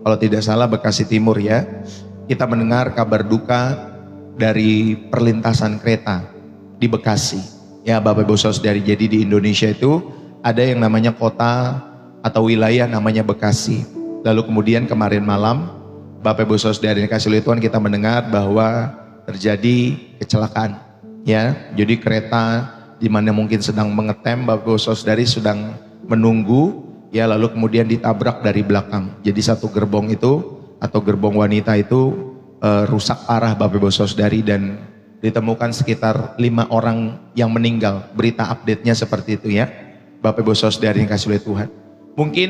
kalau tidak salah Bekasi Timur ya. Kita mendengar kabar duka dari perlintasan kereta di Bekasi. Ya Bapak Ibu Saudari, jadi di Indonesia itu ada yang namanya kota atau wilayah namanya Bekasi. Lalu kemudian kemarin malam Bapak Ibu Saudari dikasih oleh Tuhan, kita mendengar bahwa terjadi kecelakaan. Ya, jadi kereta di mana mungkin sedang mengetem, Bapak Ibu Saudari sedang menunggu, ya lalu kemudian ditabrak dari belakang. Jadi satu gerbong itu atau gerbong wanita itu rusak parah Bapak Ibu Saudari, dan ditemukan sekitar 5 orang yang meninggal. Berita update-nya seperti itu ya Bapak Ibu Saudari yang dikasih oleh Tuhan. Mungkin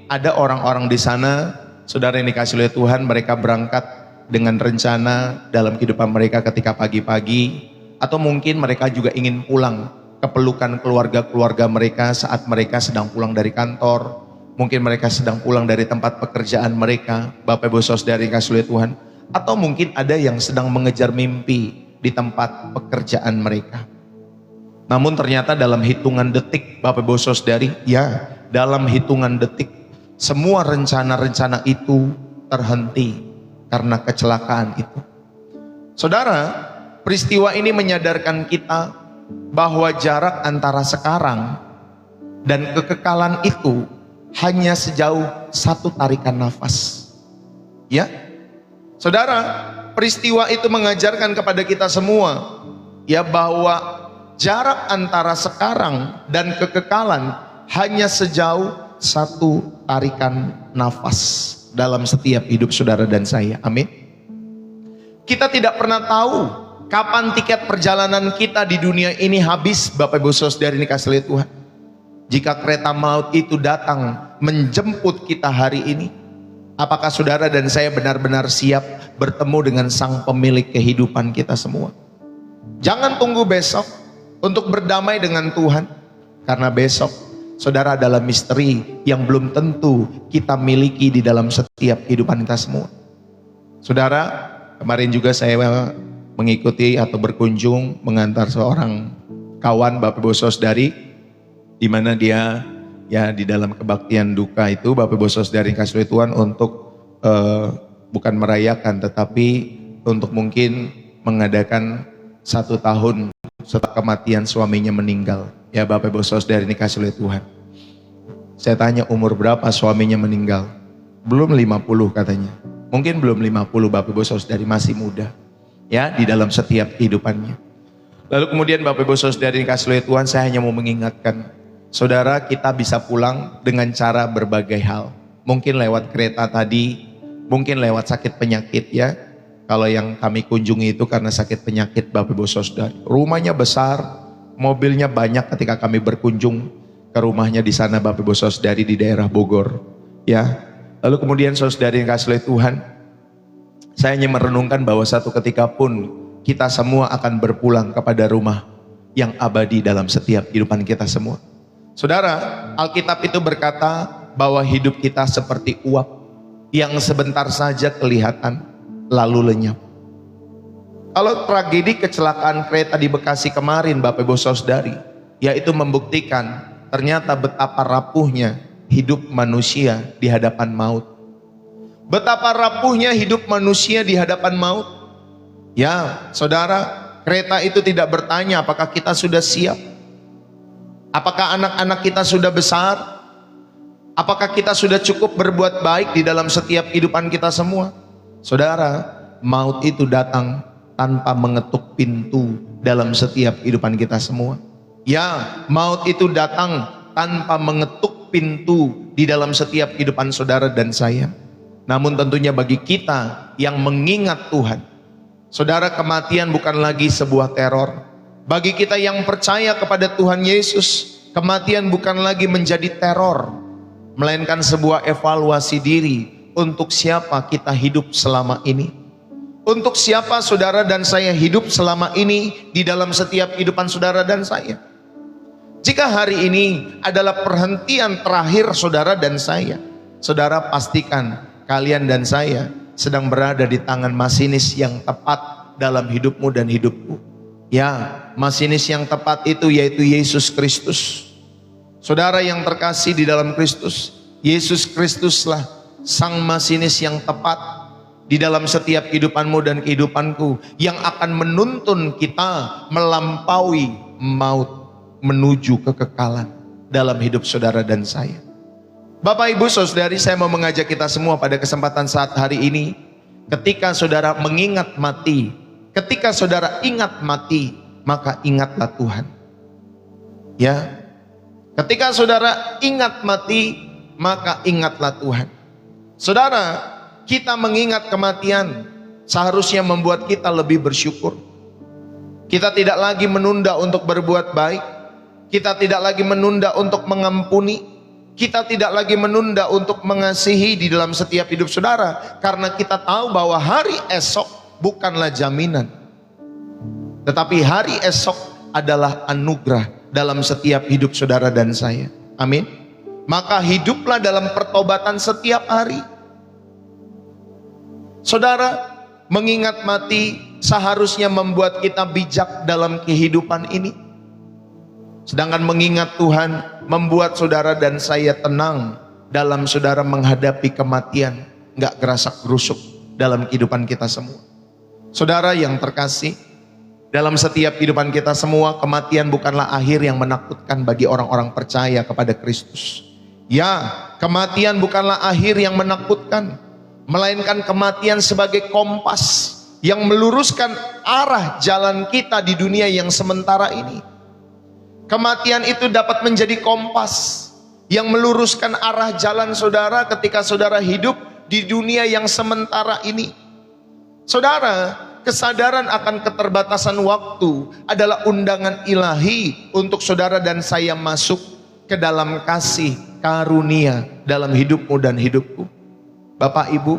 ada orang-orang di sana saudara yang dikasih oleh Tuhan, mereka berangkat dengan rencana dalam kehidupan mereka ketika pagi-pagi, atau mungkin mereka juga ingin pulang ke pelukan keluarga-keluarga mereka saat mereka sedang pulang dari kantor. Mungkin mereka sedang pulang dari tempat pekerjaan mereka, Bapak Ibu Saudari yang dikasih oleh Tuhan. Atau mungkin ada yang sedang mengejar mimpi di tempat pekerjaan mereka. Namun ternyata dalam hitungan detik Bapak Ibu Saudari, ya dalam hitungan detik semua rencana-rencana itu terhenti karena kecelakaan itu. Saudara, peristiwa ini menyadarkan kita bahwa jarak antara sekarang dan kekekalan itu hanya sejauh satu tarikan nafas. Ya, saudara, peristiwa itu mengajarkan kepada kita semua ya bahwa jarak antara sekarang dan kekekalan hanya sejauh satu tarikan nafas dalam setiap hidup saudara dan saya. Amin. Kita tidak pernah tahu kapan tiket perjalanan kita di dunia ini habis, Bapak Ibu Saudari ini kasih oleh Tuhan. Jika kereta maut itu datang menjemput kita hari ini, apakah saudara dan saya benar-benar siap bertemu dengan sang pemilik kehidupan kita semua? Jangan tunggu besok untuk berdamai dengan Tuhan, karena besok saudara adalah misteri yang belum tentu kita miliki di dalam setiap kehidupan kita semua. Saudara, kemarin juga saya mengikuti atau berkunjung mengantar seorang kawan Bapak Ibu Saudari, di mana dia ya di dalam kebaktian duka itu Bapak Ibu Saudari yang kasih oleh Tuhan untuk bukan merayakan, tetapi untuk mungkin mengadakan 1 tahun setelah kematian suaminya meninggal. Ya Bapak Ibu Saudari ini kasih oleh Tuhan. Saya tanya umur berapa suaminya meninggal? Belum 50 katanya. Mungkin belum 50 Bapak Ibu Saudari, masih muda. Ya di dalam setiap kehidupannya. Lalu kemudian Bapak Ibu Saudari ini kasih oleh Tuhan, saya hanya mau mengingatkan saudara, kita bisa pulang dengan cara berbagai hal. Mungkin lewat kereta tadi, mungkin lewat sakit penyakit ya. Kalau yang kami kunjungi itu karena sakit penyakit Bapak Ibu Saudari. Rumahnya besar, mobilnya banyak ketika kami berkunjung ke rumahnya di sana Bapak Ibu Saudari di daerah Bogor. Ya. Lalu kemudian saudari yang kasih oleh Tuhan, saya hanya merenungkan bahwa satu ketika pun kita semua akan berpulang kepada rumah yang abadi dalam setiap kehidupan kita semua. Saudara, Alkitab itu berkata bahwa hidup kita seperti uap yang sebentar saja kelihatan lalu lenyap. Kalau tragedi kecelakaan kereta di Bekasi kemarin Bapak Ibu Saudari, yaitu membuktikan ternyata betapa rapuhnya hidup manusia di hadapan maut. Betapa rapuhnya hidup manusia di hadapan maut. Ya, saudara, kereta itu tidak bertanya apakah kita sudah siap. Apakah anak-anak kita sudah besar? Apakah kita sudah cukup berbuat baik di dalam setiap kehidupan kita semua? Saudara, maut itu datang tanpa mengetuk pintu dalam setiap kehidupan kita semua. Ya, maut itu datang tanpa mengetuk pintu di dalam setiap kehidupan saudara dan saya. Namun tentunya bagi kita yang mengingat Tuhan, saudara, kematian bukan lagi sebuah teror. Bagi kita yang percaya kepada Tuhan Yesus, kematian bukan lagi menjadi teror, melainkan sebuah evaluasi diri untuk siapa kita hidup selama ini. Untuk siapa saudara dan saya hidup selama ini di dalam setiap kehidupan saudara dan saya. Jika hari ini adalah perhentian terakhir saudara dan saya, saudara pastikan kalian dan saya sedang berada di tangan masinis yang tepat dalam hidupmu dan hidupku. Ya, masinis yang tepat itu yaitu Yesus Kristus. Saudara yang terkasih di dalam Kristus, Yesus Kristuslah sang masinis yang tepat di dalam setiap kehidupanmu dan kehidupanku, yang akan menuntun kita melampaui maut menuju kekekalan dalam hidup saudara dan saya. Bapak, Ibu, Saudari, saya mau mengajak kita semua pada kesempatan saat hari ini, ketika saudara mengingat mati, ketika saudara ingat mati, maka ingatlah Tuhan. Ya, ketika saudara ingat mati, maka ingatlah Tuhan. Saudara, kita mengingat kematian seharusnya membuat kita lebih bersyukur. Kita tidak lagi menunda untuk berbuat baik. Kita tidak lagi menunda untuk mengampuni. Kita tidak lagi menunda untuk mengasihi di dalam setiap hidup saudara. Karena kita tahu bahwa hari esok bukanlah jaminan, tetapi hari esok adalah anugerah dalam setiap hidup saudara dan saya. Amin. Maka hiduplah dalam pertobatan setiap hari. Saudara, mengingat mati seharusnya membuat kita bijak dalam kehidupan ini. Sedangkan mengingat Tuhan membuat saudara dan saya tenang dalam saudara menghadapi kematian, nggak gerasak gerusuk dalam kehidupan kita semua. Saudara yang terkasih, dalam setiap kehidupan kita semua, kematian bukanlah akhir yang menakutkan bagi orang-orang percaya kepada Kristus. Ya, kematian bukanlah akhir yang menakutkan, melainkan kematian sebagai kompas yang meluruskan arah jalan kita di dunia yang sementara ini. Kematian itu dapat menjadi kompas yang meluruskan arah jalan saudara ketika saudara hidup di dunia yang sementara ini. Saudara, kesadaran akan keterbatasan waktu adalah undangan ilahi untuk saudara dan saya masuk ke dalam kasih karunia dalam hidupmu dan hidupku. Bapak, Ibu,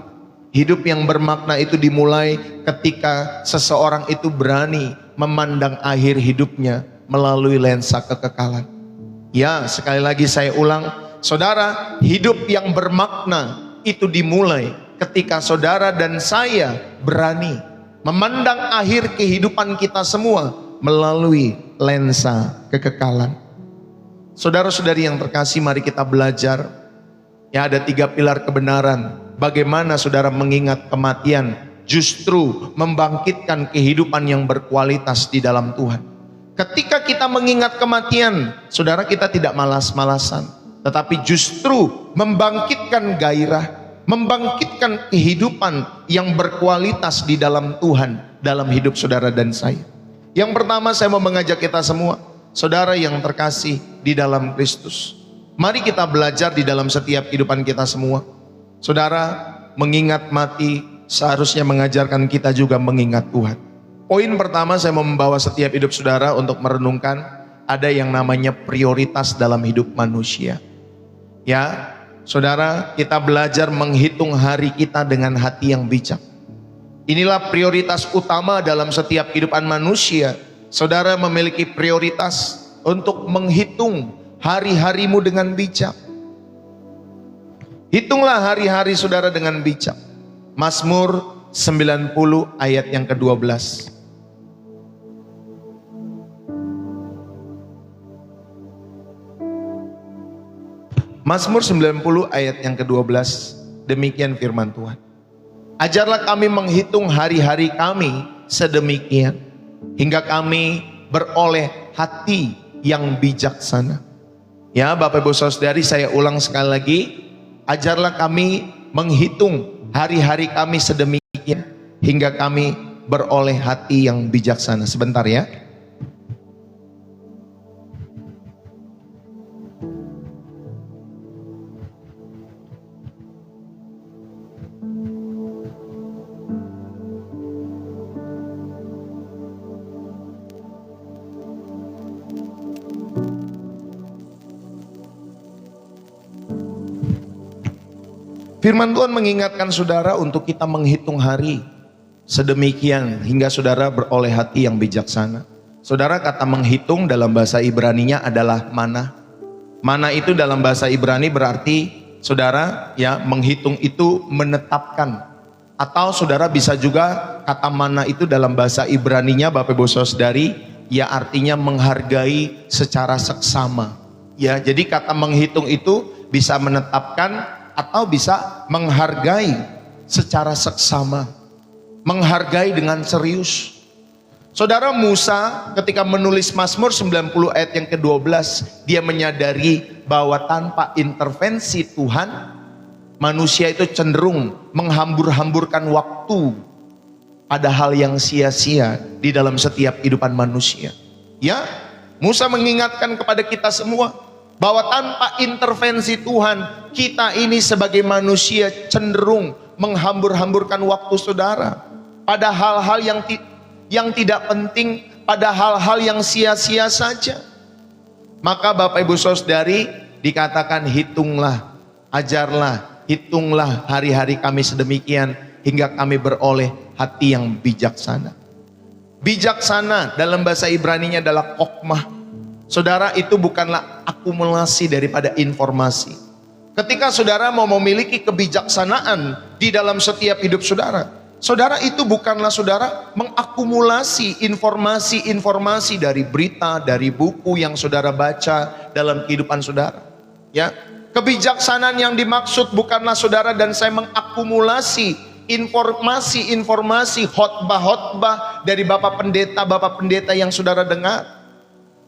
hidup yang bermakna itu dimulai ketika seseorang itu berani memandang akhir hidupnya melalui lensa kekekalan. Ya, sekali lagi saya ulang, saudara, hidup yang bermakna itu dimulai ketika saudara dan saya berani memandang akhir kehidupan kita semua melalui lensa kekekalan. Saudara-saudari yang terkasih, mari kita belajar. Ya, ada 3 pilar kebenaran. Bagaimana saudara mengingat kematian justru membangkitkan kehidupan yang berkualitas di dalam Tuhan. Ketika kita mengingat kematian, saudara, kita tidak malas-malasan, tetapi justru membangkitkan gairah, membangkitkan kehidupan yang berkualitas di dalam Tuhan, dalam hidup saudara dan saya. Yang pertama, saya mau mengajak kita semua, saudara yang terkasih di dalam Kristus, mari kita belajar di dalam setiap kehidupan kita semua. Saudara, mengingat mati seharusnya mengajarkan kita juga mengingat Tuhan. Poin pertama, saya mau membawa setiap hidup saudara untuk merenungkan ada yang namanya prioritas dalam hidup manusia. Ya, saudara, kita belajar menghitung hari kita dengan hati yang bijak. Inilah prioritas utama dalam setiap kehidupan manusia. Saudara memiliki prioritas untuk menghitung hari-harimu dengan bijak. Hitunglah hari-hari saudara dengan bijak. Mazmur 90 ayat yang ke-12. Mazmur 90 ayat yang ke-12, demikian firman Tuhan. Ajarlah kami menghitung hari-hari kami sedemikian, hingga kami beroleh hati yang bijaksana. Ya, Bapak, Ibu, Saudari, saya ulang sekali lagi. Ajarlah kami menghitung hari-hari kami sedemikian, hingga kami beroleh hati yang bijaksana. Sebentar ya. Firman Tuhan mengingatkan saudara untuk kita menghitung hari sedemikian hingga saudara beroleh hati yang bijaksana. Saudara, kata menghitung dalam bahasa Ibraninya adalah mana. Mana itu dalam bahasa Ibrani berarti, saudara, ya, menghitung itu menetapkan. Atau saudara bisa juga kata mana itu dalam bahasa Ibraninya, Bapak, Ibu, Saudari, ya artinya menghargai secara seksama. Ya, jadi kata menghitung itu bisa menetapkan atau bisa menghargai secara seksama, menghargai dengan serius. Saudara, Musa ketika menulis Mazmur 90 ayat yang ke-12, dia menyadari bahwa tanpa intervensi Tuhan, manusia itu cenderung menghambur-hamburkan waktu pada hal yang sia-sia di dalam setiap kehidupan manusia. Ya, Musa mengingatkan kepada kita semua bahwa tanpa intervensi Tuhan, kita ini sebagai manusia cenderung menghambur-hamburkan waktu saudara pada hal-hal yang tidak penting, pada hal-hal yang sia-sia saja. Maka Bapak Ibu Saudari, dikatakan hitunglah, ajarlah, hitunglah hari-hari kami sedemikian hingga kami beroleh hati yang bijaksana. Bijaksana dalam bahasa Ibraninya adalah kokmah. Saudara, itu bukanlah akumulasi daripada informasi. Ketika saudara mau memiliki kebijaksanaan di dalam setiap hidup saudara, saudara itu bukanlah saudara mengakumulasi informasi-informasi dari berita, dari buku yang saudara baca dalam kehidupan saudara. Ya, kebijaksanaan yang dimaksud bukanlah saudara dan saya mengakumulasi informasi-informasi khotbah-khotbah dari Bapak Pendeta yang saudara dengar.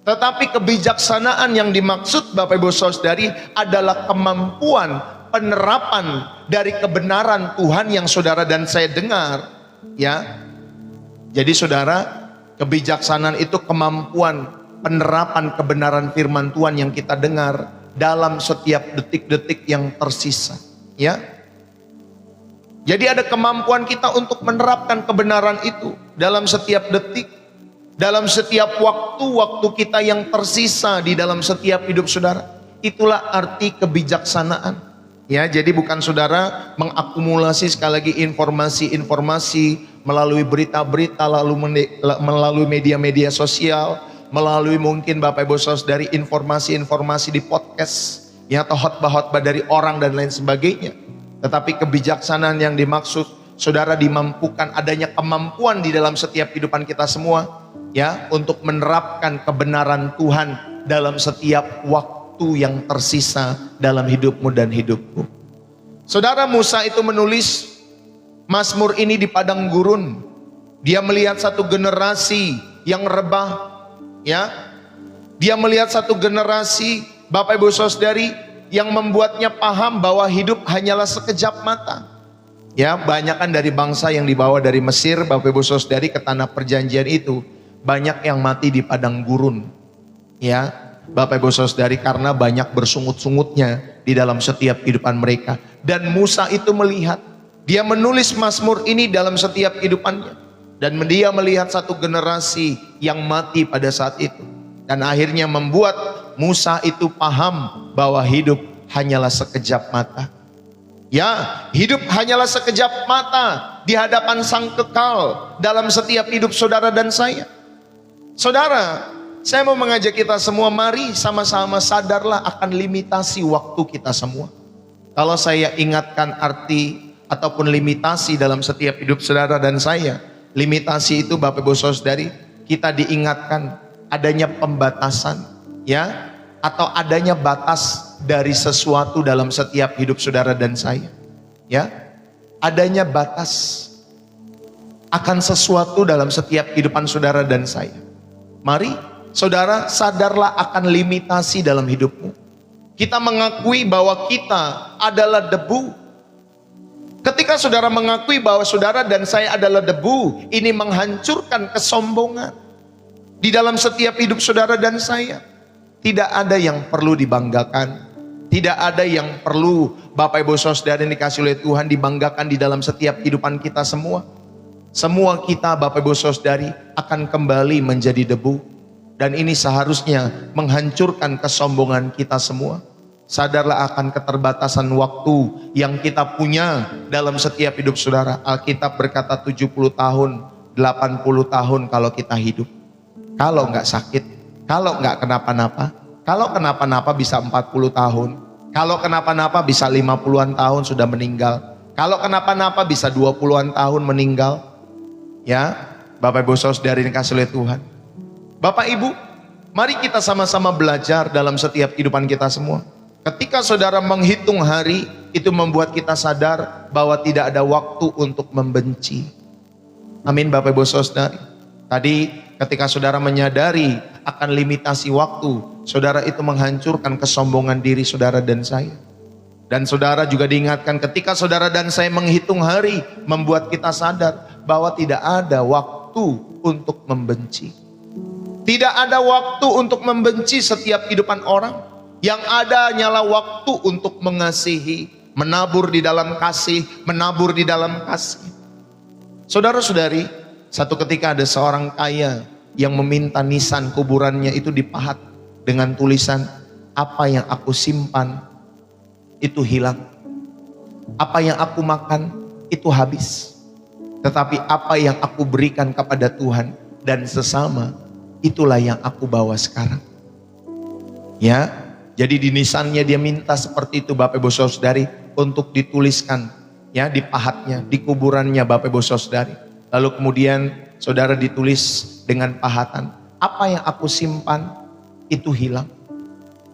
Tetapi kebijaksanaan yang dimaksud Bapak Ibu Saudari adalah kemampuan penerapan dari kebenaran Tuhan yang saudara dan saya dengar. Ya, jadi saudara, kebijaksanaan itu kemampuan penerapan kebenaran firman Tuhan yang kita dengar dalam setiap detik-detik yang tersisa. Ya, jadi ada kemampuan kita untuk menerapkan kebenaran itu dalam setiap detik, dalam setiap waktu-waktu kita yang tersisa di dalam setiap hidup saudara. Itulah arti kebijaksanaan. Ya, jadi bukan saudara mengakumulasi sekali lagi informasi-informasi melalui berita-berita, lalu melalui media-media sosial, melalui mungkin Bapak Ibu Saudari informasi-informasi di podcast, ya, atau khotbah-khotbah dari orang dan lain sebagainya. Tetapi kebijaksanaan yang dimaksud, saudara dimampukan adanya kemampuan di dalam setiap kehidupan kita semua, ya, untuk menerapkan kebenaran Tuhan dalam setiap waktu yang tersisa dalam hidupmu dan hidupku. Saudara, Musa itu menulis Mazmur ini di padang gurun. Dia melihat satu generasi yang rebah, ya. Dia melihat satu generasi, Bapak Ibu Saudari, yang membuatnya paham bahwa hidup hanyalah sekejap mata. Ya, banyak kan dari bangsa yang dibawa dari Mesir, Bapak Ibu Saudari, ke tanah perjanjian itu, banyak yang mati di padang gurun. Ya, Bapak Ibu Saudari, karena banyak bersungut-sungutnya di dalam setiap kehidupan mereka. Dan Musa itu melihat, dia menulis Mazmur ini dalam setiap kehidupannya. Dan dia melihat satu generasi yang mati pada saat itu. Dan akhirnya membuat Musa itu paham bahwa hidup hanyalah sekejap mata. Ya, hidup hanyalah sekejap mata di hadapan Sang Kekal dalam setiap hidup saudara dan saya. Saudara, saya mau mengajak kita semua, mari sama-sama sadarlah akan limitasi waktu kita semua. Kalau saya ingatkan arti ataupun limitasi dalam setiap hidup saudara dan saya, limitasi itu Bapak Ibu Saudari, kita diingatkan adanya pembatasan, ya, atau adanya batas dari sesuatu dalam setiap hidup saudara dan saya. Ya, adanya batas akan sesuatu dalam setiap kehidupan saudara dan saya. Mari saudara sadarlah akan limitasi dalam hidupmu. Kita mengakui bahwa kita adalah debu. Ketika saudara mengakui bahwa saudara dan saya adalah debu, ini menghancurkan kesombongan di dalam setiap hidup saudara dan saya. Tidak ada yang perlu dibanggakan. Tidak ada yang perlu Bapak Ibu Saudara yang dikasih oleh Tuhan dibanggakan di dalam setiap kehidupan kita semua. Semua kita Bapak Ibu Saudari akan kembali menjadi debu. Dan ini seharusnya menghancurkan kesombongan kita semua. Sadarlah akan keterbatasan waktu yang kita punya dalam setiap hidup saudara. Alkitab berkata 70 tahun, 80 tahun kalau kita hidup. Kalau nggak sakit, kalau nggak kenapa-napa, kalau kenapa-napa bisa 40 tahun, kalau kenapa-napa bisa 50-an tahun sudah meninggal, kalau kenapa-napa bisa 20-an tahun meninggal. Ya, Bapak Ibu Saudari yang dikasih oleh Tuhan. Bapak Ibu, mari kita sama-sama belajar dalam setiap kehidupan kita semua. Ketika saudara menghitung hari, itu membuat kita sadar bahwa tidak ada waktu untuk membenci. Amin Bapak Ibu Saudari. Tadi ketika saudara menyadari akan limitasi waktu, saudara itu menghancurkan kesombongan diri saudara dan saya. Dan saudara juga diingatkan ketika saudara dan saya menghitung hari, membuat kita sadar bahwa tidak ada waktu untuk membenci. Tidak ada waktu untuk membenci setiap kehidupan orang. Yang ada hanyalah waktu untuk mengasihi, menabur di dalam kasih, menabur di dalam kasih. Saudara-saudari, satu ketika ada seorang kaya yang meminta nisan kuburannya itu dipahat dengan tulisan, apa yang aku simpan itu hilang, apa yang aku makan itu habis, tetapi apa yang aku berikan kepada Tuhan dan sesama, itulah yang aku bawa sekarang. Ya, jadi di nisannya dia minta seperti itu Bapak Ibu Saudari, untuk dituliskan ya di pahatnya, di kuburannya Bapak Ibu Saudari. Lalu kemudian saudara ditulis dengan pahatan, apa yang aku simpan itu hilang,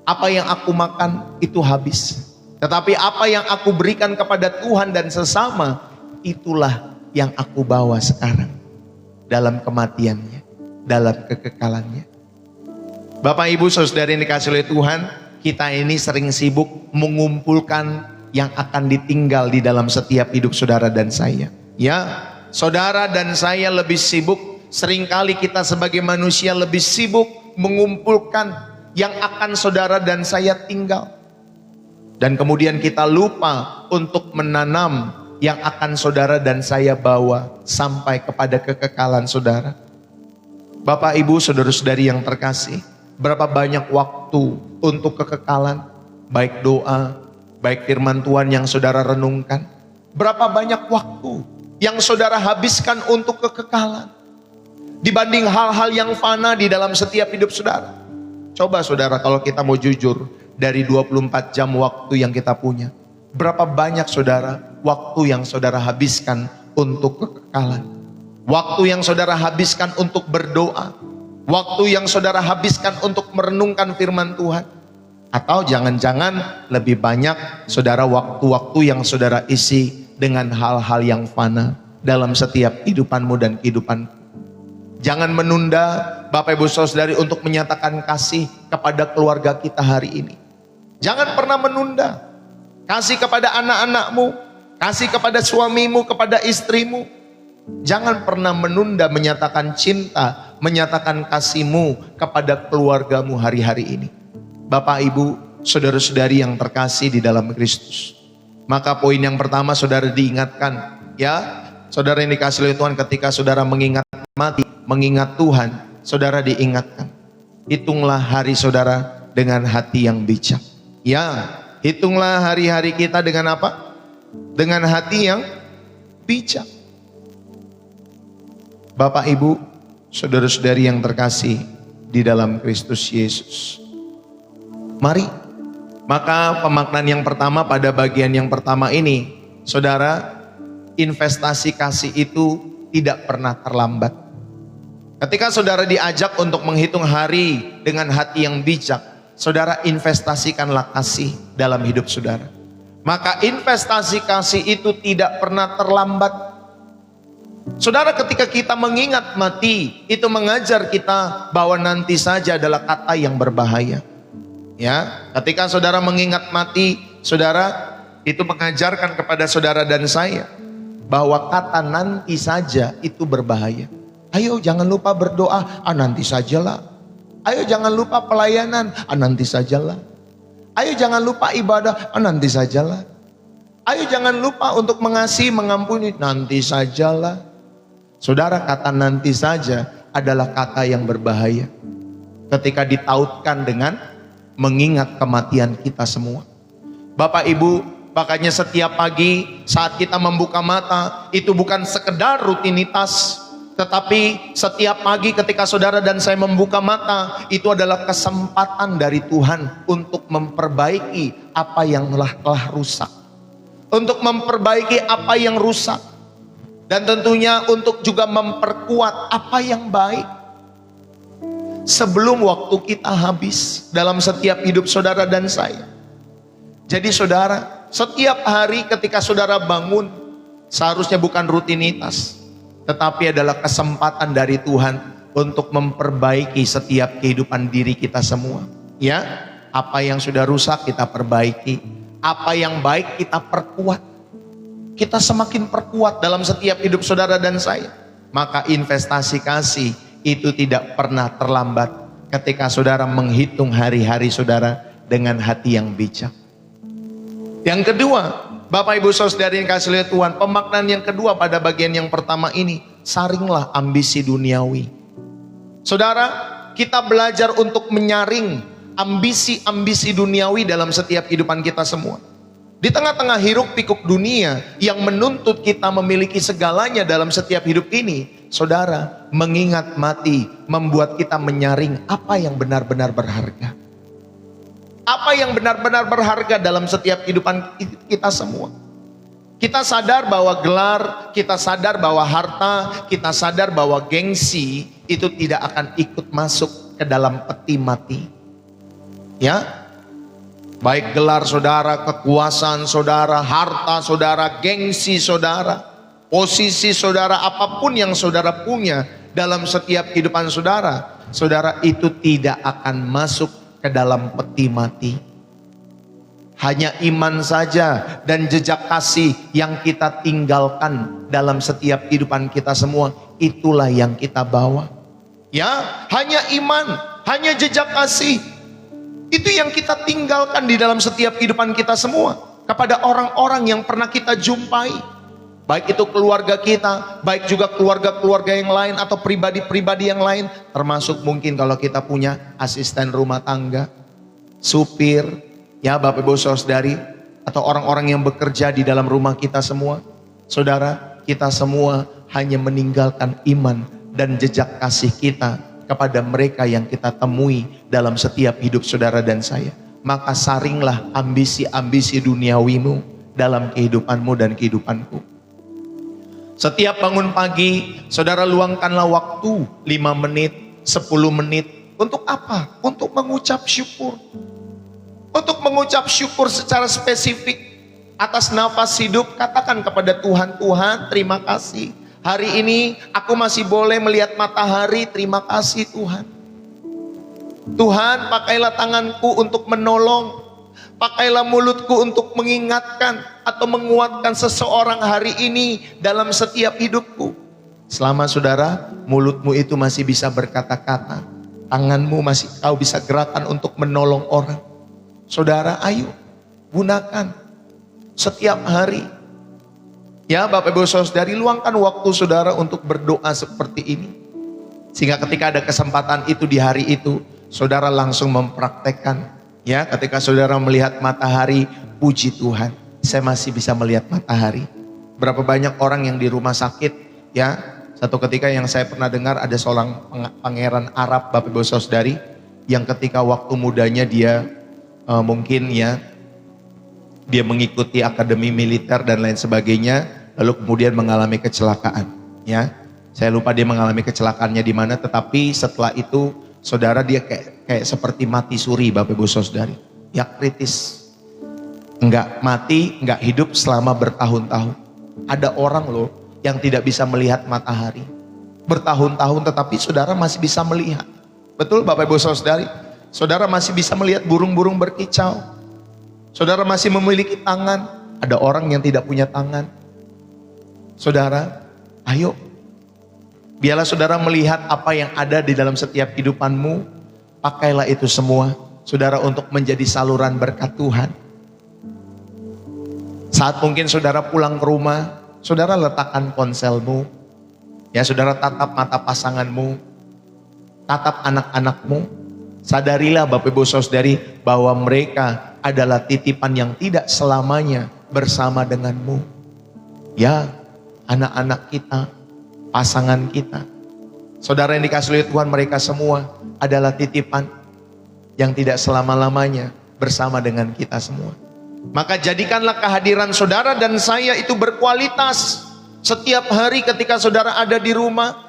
apa yang aku makan itu habis, tetapi apa yang aku berikan kepada Tuhan dan sesama, itulah yang aku bawa sekarang dalam kematiannya, dalam kekekalannya. Bapak Ibu Saudari yang dikasihi oleh Tuhan, kita ini sering sibuk mengumpulkan yang akan ditinggal di dalam setiap hidup saudara dan saya. Ya, saudara dan saya lebih sibuk, seringkali kita sebagai manusia lebih sibuk mengumpulkan yang akan saudara dan saya tinggal. Dan kemudian kita lupa untuk menanam yang akan saudara dan saya bawa sampai kepada kekekalan saudara. Bapak Ibu saudara-saudari yang terkasih, berapa banyak waktu untuk kekekalan, baik doa, baik firman Tuhan yang saudara renungkan. Berapa banyak waktu yang saudara habiskan untuk kekekalan dibanding hal-hal yang fana di dalam setiap hidup saudara. Coba saudara, kalau kita mau jujur, dari 24 jam waktu yang kita punya, berapa banyak saudara waktu yang saudara habiskan untuk kekekalan, waktu yang saudara habiskan untuk berdoa, waktu yang saudara habiskan untuk merenungkan firman Tuhan. Atau jangan-jangan lebih banyak saudara waktu-waktu yang saudara isi dengan hal-hal yang fana dalam setiap kehidupanmu dan kehidupanku. Jangan menunda Bapak Ibu Saudari untuk menyatakan kasih kepada keluarga kita hari ini. Jangan pernah menunda. Kasih kepada anak-anakmu, kasih kepada suamimu, kepada istrimu. Jangan pernah menunda menyatakan cinta, menyatakan kasihmu kepada keluargamu hari-hari ini. Bapak Ibu, saudara-saudari yang terkasih di dalam Kristus. Maka poin yang pertama saudara diingatkan, ya, saudara yang dikasihi oleh Tuhan, ketika saudara mengingat mati, mengingat Tuhan, saudara diingatkan, hitunglah hari saudara dengan hati yang bijak. Ya, hitunglah hari-hari kita dengan apa? Dengan hati yang bijak. Bapak Ibu, saudara-saudari yang terkasih di dalam Kristus Yesus. Mari, maka pemaknaan yang pertama pada bagian yang pertama ini, saudara, investasi kasih itu tidak pernah terlambat. Ketika saudara diajak untuk menghitung hari dengan hati yang bijak, saudara investasikanlah kasih dalam hidup saudara. Maka investasi kasih itu tidak pernah terlambat. Saudara, ketika kita mengingat mati, itu mengajar kita bahwa nanti saja adalah kata yang berbahaya. Ya, ketika saudara mengingat mati, saudara, itu mengajarkan kepada saudara dan saya bahwa kata nanti saja itu berbahaya. Ayo jangan lupa berdoa, nanti sajalah. Ayo jangan lupa pelayanan, nanti sajalah. Ayo jangan lupa ibadah, nanti sajalah. Ayo jangan lupa untuk mengasihi, mengampuni, nanti sajalah. Saudara, kata nanti saja adalah kata yang berbahaya ketika ditautkan dengan mengingat kematian kita semua. Bapak Ibu, makanya setiap pagi saat kita membuka mata, itu bukan sekedar rutinitas, tetapi setiap pagi ketika saudara dan saya membuka mata, itu adalah kesempatan dari Tuhan untuk memperbaiki apa yang telah rusak, untuk memperbaiki apa yang rusak, dan tentunya untuk juga memperkuat apa yang baik. Sebelum waktu kita habis dalam setiap hidup saudara dan saya, Jadi saudara, setiap hari ketika saudara bangun, seharusnya bukan rutinitas, tetapi adalah kesempatan dari Tuhan untuk memperbaiki setiap kehidupan diri kita semua. Ya, apa yang sudah rusak kita perbaiki, apa yang baik kita perkuat. Kita semakin perkuat dalam setiap hidup saudara dan saya. Maka investasi kasih itu tidak pernah terlambat ketika saudara menghitung hari-hari saudara dengan hati yang bijak. Yang kedua, Bapak Ibu Saudari yang kasih oleh Tuhan, pemaknaan yang kedua pada bagian yang pertama ini, saringlah ambisi duniawi. Saudara, kita belajar untuk menyaring ambisi-ambisi duniawi dalam setiap kehidupan kita semua. Di tengah-tengah hiruk pikuk dunia yang menuntut kita memiliki segalanya dalam setiap hidup ini, saudara, mengingat mati membuat kita menyaring apa yang benar-benar berharga. Apa yang benar-benar berharga dalam setiap kehidupan kita semua. Kita sadar bahwa gelar, kita sadar bahwa harta, kita sadar bahwa gengsi itu tidak akan ikut masuk ke dalam peti mati. Ya, baik gelar saudara, kekuasaan saudara, harta saudara, gengsi saudara, posisi saudara, apapun yang saudara punya dalam setiap kehidupan saudara, saudara itu tidak akan masuk ke dalam peti mati. Hanya iman saja dan jejak kasih yang kita tinggalkan dalam setiap kehidupan kita semua, itulah yang kita bawa. Ya, hanya iman, hanya jejak kasih, itu yang kita tinggalkan di dalam setiap kehidupan kita semua kepada orang-orang yang pernah kita jumpai. Baik itu keluarga kita, baik juga keluarga-keluarga yang lain atau pribadi-pribadi yang lain. Termasuk mungkin kalau kita punya asisten rumah tangga, supir, ya Bapak Ibu Saudari, atau orang-orang yang bekerja di dalam rumah kita semua. Saudara, kita semua hanya meninggalkan iman dan jejak kasih kita kepada mereka yang kita temui dalam setiap hidup saudara dan saya. Maka saringlah ambisi-ambisi duniawimu dalam kehidupanmu dan kehidupanku. Setiap bangun pagi, saudara luangkanlah waktu 5 menit, 10 menit. Untuk apa? Untuk mengucap syukur. Untuk mengucap syukur secara spesifik atas nafas hidup. Katakan kepada Tuhan, Tuhan terima kasih. Hari ini aku masih boleh melihat matahari, terima kasih Tuhan. Tuhan, pakailah tanganku untuk menolong. Pakailah mulutku untuk mengingatkan atau menguatkan seseorang hari ini dalam setiap hidupku. Selama saudara, mulutmu itu masih bisa berkata-kata, tanganmu masih kau bisa gerakan untuk menolong orang. Saudara, ayo gunakan setiap hari. Ya Bapak Ibu Saudari, luangkan waktu saudara untuk berdoa seperti ini. Sehingga ketika ada kesempatan itu di hari itu, saudara langsung mempraktekkan. Ya, ketika saudara melihat matahari, puji Tuhan, saya masih bisa melihat matahari. Berapa banyak orang yang di rumah sakit, ya. Satu ketika yang saya pernah dengar ada seorang pangeran Arab, Bapak Ibu Saudari, yang ketika waktu mudanya dia mungkin ya, dia mengikuti akademi militer dan lain sebagainya, lalu kemudian mengalami kecelakaan. Ya, saya lupa dia mengalami kecelakaannya di mana, tetapi setelah itu saudara dia kayak seperti mati suri Bapak Ibu Saudari. Ya kritis. Enggak mati, enggak hidup selama bertahun-tahun. Ada orang loh yang tidak bisa melihat matahari. Bertahun-tahun tetapi saudara masih bisa melihat. Betul Bapak Ibu Saudari? Saudara masih bisa melihat burung-burung berkicau. Saudara masih memiliki tangan. Ada orang yang tidak punya tangan. Saudara, ayo. Biarlah saudara melihat apa yang ada di dalam setiap kehidupanmu. Pakailah itu semua, saudara, untuk menjadi saluran berkat Tuhan. Saat mungkin saudara pulang ke rumah, saudara letakkan ponselmu. Ya, saudara tatap mata pasanganmu. Tatap anak-anakmu. Sadarilah Bapak Ibu Saudari bahwa mereka adalah titipan yang tidak selamanya bersama denganmu. Ya, anak-anak kita, pasangan kita, saudara yang dikasih oleh Tuhan, mereka semua adalah titipan yang tidak selama-lamanya bersama dengan kita semua. Maka jadikanlah kehadiran saudara dan saya itu berkualitas. Setiap hari ketika saudara ada di rumah,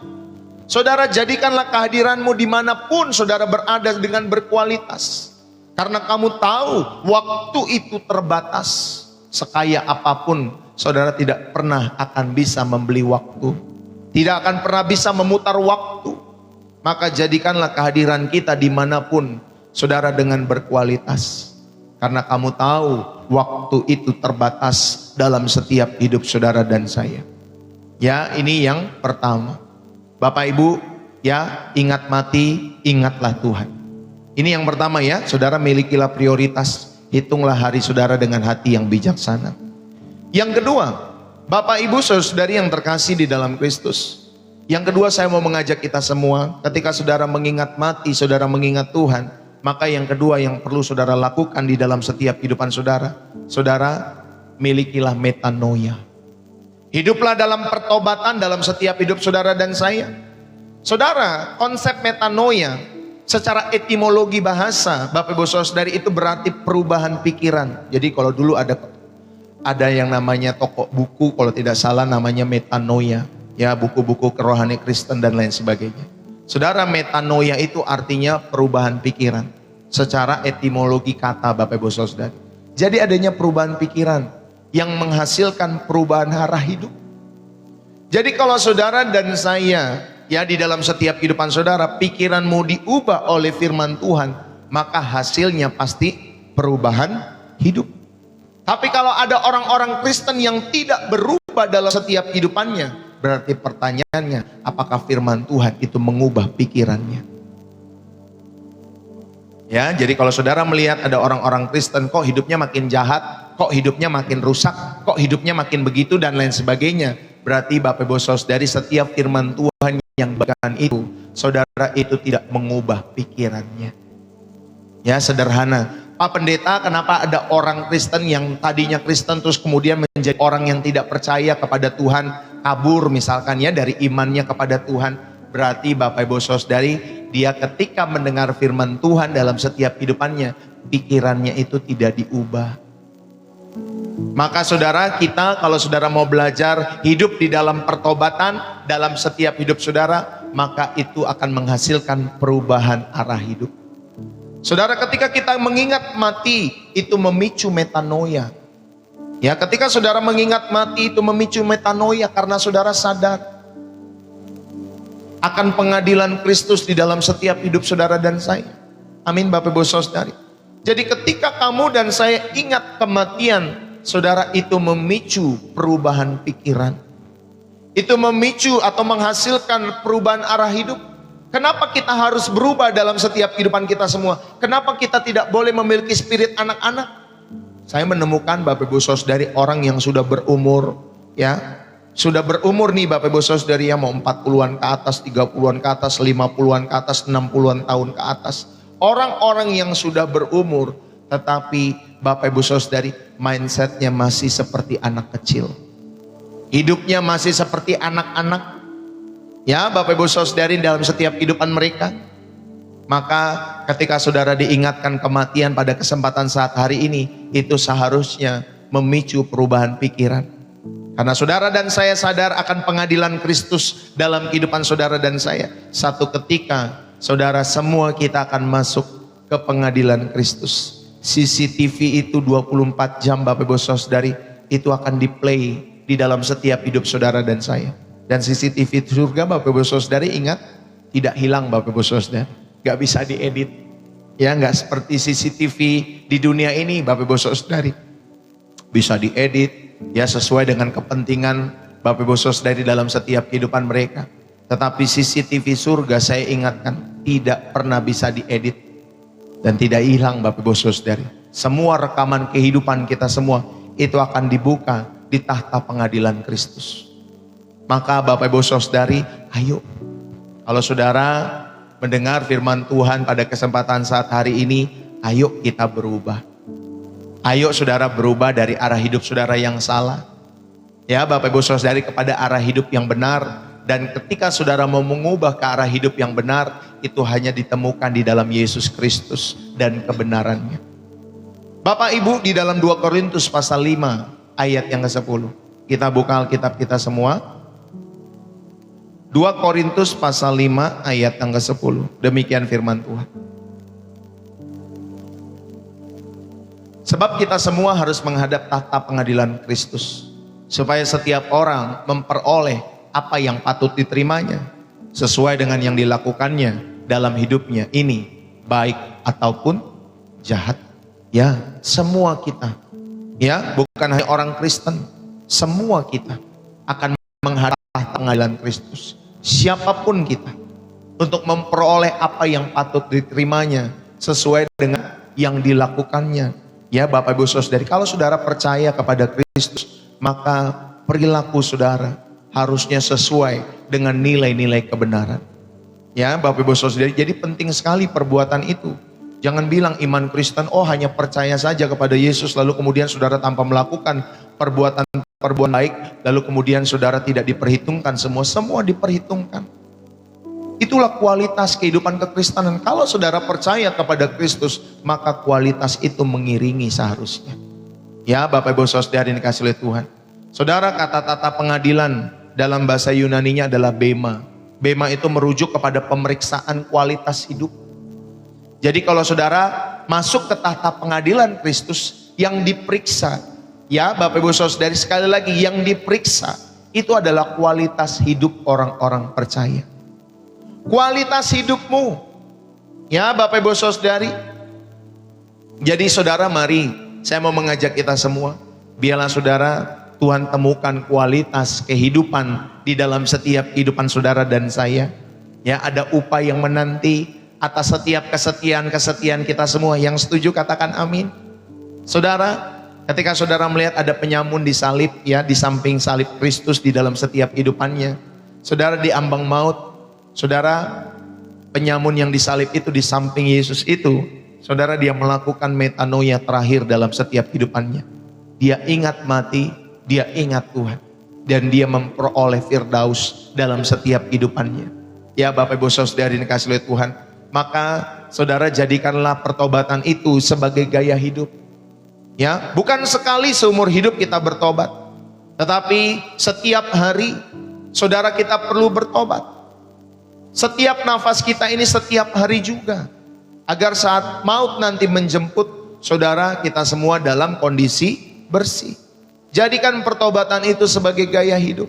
saudara jadikanlah kehadiranmu dimanapun saudara berada dengan berkualitas. Karena kamu tahu waktu itu terbatas. Sekaya apapun, saudara tidak pernah akan bisa membeli waktu. Tidak akan pernah bisa memutar waktu. Maka jadikanlah kehadiran kita dimanapun, saudara, dengan berkualitas. Karena kamu tahu waktu itu terbatas dalam setiap hidup saudara dan saya. Ya, ini yang pertama. Bapak Ibu, ya, ingat mati, ingatlah Tuhan. Ini yang pertama ya, saudara, milikilah prioritas. Hitunglah hari saudara dengan hati yang bijaksana. Yang kedua, Bapak Ibu saudari yang terkasih di dalam Kristus. Yang kedua, saya mau mengajak kita semua, ketika saudara mengingat mati, saudara mengingat Tuhan, maka yang kedua yang perlu saudara lakukan di dalam setiap kehidupan saudara, saudara milikilah metanoia. Hiduplah dalam pertobatan dalam setiap hidup saudara dan saya. Saudara, konsep metanoia secara etimologi bahasa, Bapak Ibu saudari, itu berarti perubahan pikiran. Jadi kalau dulu ada yang namanya toko buku, kalau tidak salah namanya metanoia, ya, buku-buku kerohani Kristen dan lain sebagainya. Saudara, metanoia itu artinya perubahan pikiran secara etimologi kata, Bapak Ibu saudari. Jadi adanya perubahan pikiran yang menghasilkan perubahan arah hidup. Jadi kalau saudara dan saya, ya, di dalam setiap kehidupan saudara, pikiranmu diubah oleh firman Tuhan, maka hasilnya pasti perubahan hidup. Tapi kalau ada orang-orang Kristen yang tidak berubah dalam setiap kehidupannya, berarti pertanyaannya, apakah firman Tuhan itu mengubah pikirannya? Ya, jadi kalau saudara melihat ada orang-orang Kristen, kok hidupnya makin jahat, kok hidupnya makin rusak, kok hidupnya makin begitu dan lain sebagainya, berarti Bapak Ibu saudari, setiap firman Tuhan yang bahkan itu, saudara, itu tidak mengubah pikirannya. Ya, sederhana. Pak Pendeta, kenapa ada orang Kristen yang tadinya Kristen terus kemudian menjadi orang yang tidak percaya kepada Tuhan, kabur misalkan ya dari imannya kepada Tuhan? Berarti Bapak Ibu saudari, dia ketika mendengar firman Tuhan dalam setiap kehidupannya, pikirannya itu tidak diubah. Maka saudara, kita kalau saudara mau belajar hidup di dalam pertobatan dalam setiap hidup saudara, maka itu akan menghasilkan perubahan arah hidup. Saudara, ketika kita mengingat mati, itu memicu metanoia. Ya, ketika saudara mengingat mati, itu memicu metanoia karena saudara sadar akan pengadilan Kristus di dalam setiap hidup saudara dan saya. Amin, Bapak Ibu saudari. Jadi ketika kamu dan saya ingat kematian, saudara, itu memicu perubahan pikiran. Itu memicu atau menghasilkan perubahan arah hidup. Kenapa kita harus berubah dalam setiap kehidupan kita semua? Kenapa kita tidak boleh memiliki spirit anak-anak? Saya menemukan Bapak Ibu saudari orang yang sudah berumur, ya, sudah berumur nih Bapak Ibu saudari, yang mau 40-an ke atas, 30-an ke atas, 50-an ke atas, 60-an tahun ke atas. Orang-orang yang sudah berumur, tetapi Bapak Ibu saudari, mindsetnya masih seperti anak kecil. Hidupnya masih seperti anak-anak. Ya, Bapak Ibu saudari, dalam setiap kehidupan mereka. Maka ketika saudara diingatkan kematian pada kesempatan saat hari ini, itu seharusnya memicu perubahan pikiran. Karena saudara dan saya sadar akan pengadilan Kristus dalam kehidupan saudara dan saya. Satu ketika, saudara, semua kita akan masuk ke pengadilan Kristus. CCTV itu 24 jam Bapak Ibu saudari, itu akan di-play di dalam setiap hidup saudara dan saya. Dan CCTV surga Bapak Ibu saudari, ingat, tidak hilang Bapak Ibu saudari, gak bisa diedit. Ya, gak seperti CCTV di dunia ini Bapak Ibu saudari, bisa diedit ya sesuai dengan kepentingan Bapak Ibu saudari dalam setiap kehidupan mereka. Tetapi CCTV surga, saya ingatkan, tidak pernah bisa diedit dan tidak hilang Bapak Ibu saudari. Semua rekaman kehidupan kita semua itu akan dibuka di tahta pengadilan Kristus. Maka Bapak Ibu saudari, ayo, kalau saudara mendengar firman Tuhan pada kesempatan saat hari ini, ayo kita berubah. Ayo saudara berubah dari arah hidup saudara yang salah, ya Bapak Ibu saudari, kepada arah hidup yang benar. Dan ketika saudara mau mengubah ke arah hidup yang benar, itu hanya ditemukan di dalam Yesus Kristus dan kebenarannya. Bapak Ibu, di dalam 2 Korintus pasal 5 ayat yang ke-10. Kita buka Alkitab kita semua. 2 Korintus pasal 5 ayat yang ke-10. Demikian firman Tuhan. Sebab kita semua harus menghadap tahta pengadilan Kristus, supaya setiap orang memperoleh apa yang patut diterimanya, sesuai dengan yang dilakukannya dalam hidupnya ini, baik ataupun jahat. Ya, semua kita, ya, bukan hanya orang Kristen, semua kita akan menghadap tahta pengadilan Kristus, siapapun kita, untuk memperoleh apa yang patut diterimanya, sesuai dengan yang dilakukannya. Ya Bapak Ibu Saudari, kalau saudara percaya kepada Kristus, maka perilaku saudara harusnya sesuai dengan nilai-nilai kebenaran. Ya Bapak Ibu Saudari, jadi penting sekali perbuatan itu. Jangan bilang iman Kristen, oh hanya percaya saja kepada Yesus, lalu kemudian saudara tanpa melakukan perbuatan baik, lalu kemudian saudara tidak diperhitungkan semua diperhitungkan. Itulah kualitas kehidupan kekristenan. Kalau saudara percaya kepada Kristus, maka kualitas itu mengiringi seharusnya. Ya Bapak Ibu Saudara yang dikasihi oleh Tuhan. Saudara, kata tata pengadilan dalam bahasa Yunaninya adalah bema. Bema itu merujuk kepada pemeriksaan kualitas hidup. Jadi kalau saudara masuk ke tahta pengadilan Kristus, yang diperiksa, ya Bapak Ibu Saudara, sekali lagi yang diperiksa itu adalah kualitas hidup orang-orang percaya. Kualitas hidupmu, ya Bapak Ibu Saudari. Jadi saudara, mari saya mau mengajak kita semua, biarlah saudara Tuhan temukan kualitas kehidupan di dalam setiap kehidupan saudara dan saya. Ya, ada upah yang menanti atas setiap kesetiaan kita semua. Yang setuju katakan amin. Saudara, ketika saudara melihat ada penyamun di salib, ya, di samping salib Kristus di dalam setiap kehidupannya, saudara di ambang maut, saudara, penyamun yang disalib itu di samping Yesus itu, saudara, dia melakukan metanoia terakhir dalam setiap kehidupannya. Dia ingat mati, dia ingat Tuhan, dan dia memperoleh firdaus dalam setiap kehidupannya. Ya Bapak Ibu Saudara yang dikasihi oleh Tuhan, maka saudara jadikanlah pertobatan itu sebagai gaya hidup. Ya, bukan sekali seumur hidup kita bertobat, tetapi setiap hari saudara kita perlu bertobat. Setiap nafas kita ini setiap hari juga, agar saat maut nanti menjemput saudara, kita semua dalam kondisi bersih. Jadikan pertobatan itu sebagai gaya hidup.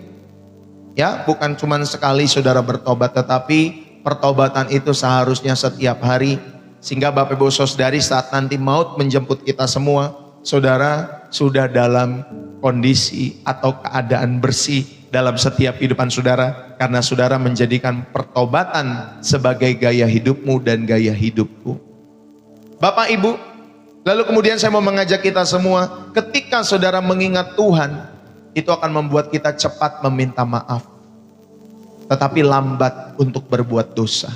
Ya, bukan cuma sekali saudara bertobat, tetapi pertobatan itu seharusnya setiap hari. Sehingga Bapak Ibu Saudari, saat nanti maut menjemput kita semua, saudara sudah dalam kondisi atau keadaan bersih dalam setiap kehidupan saudara, karena saudara menjadikan pertobatan sebagai gaya hidupmu dan gaya hidupku. Bapak Ibu, lalu kemudian saya mau mengajak kita semua, ketika saudara mengingat Tuhan, itu akan membuat kita cepat meminta maaf, tetapi lambat untuk berbuat dosa.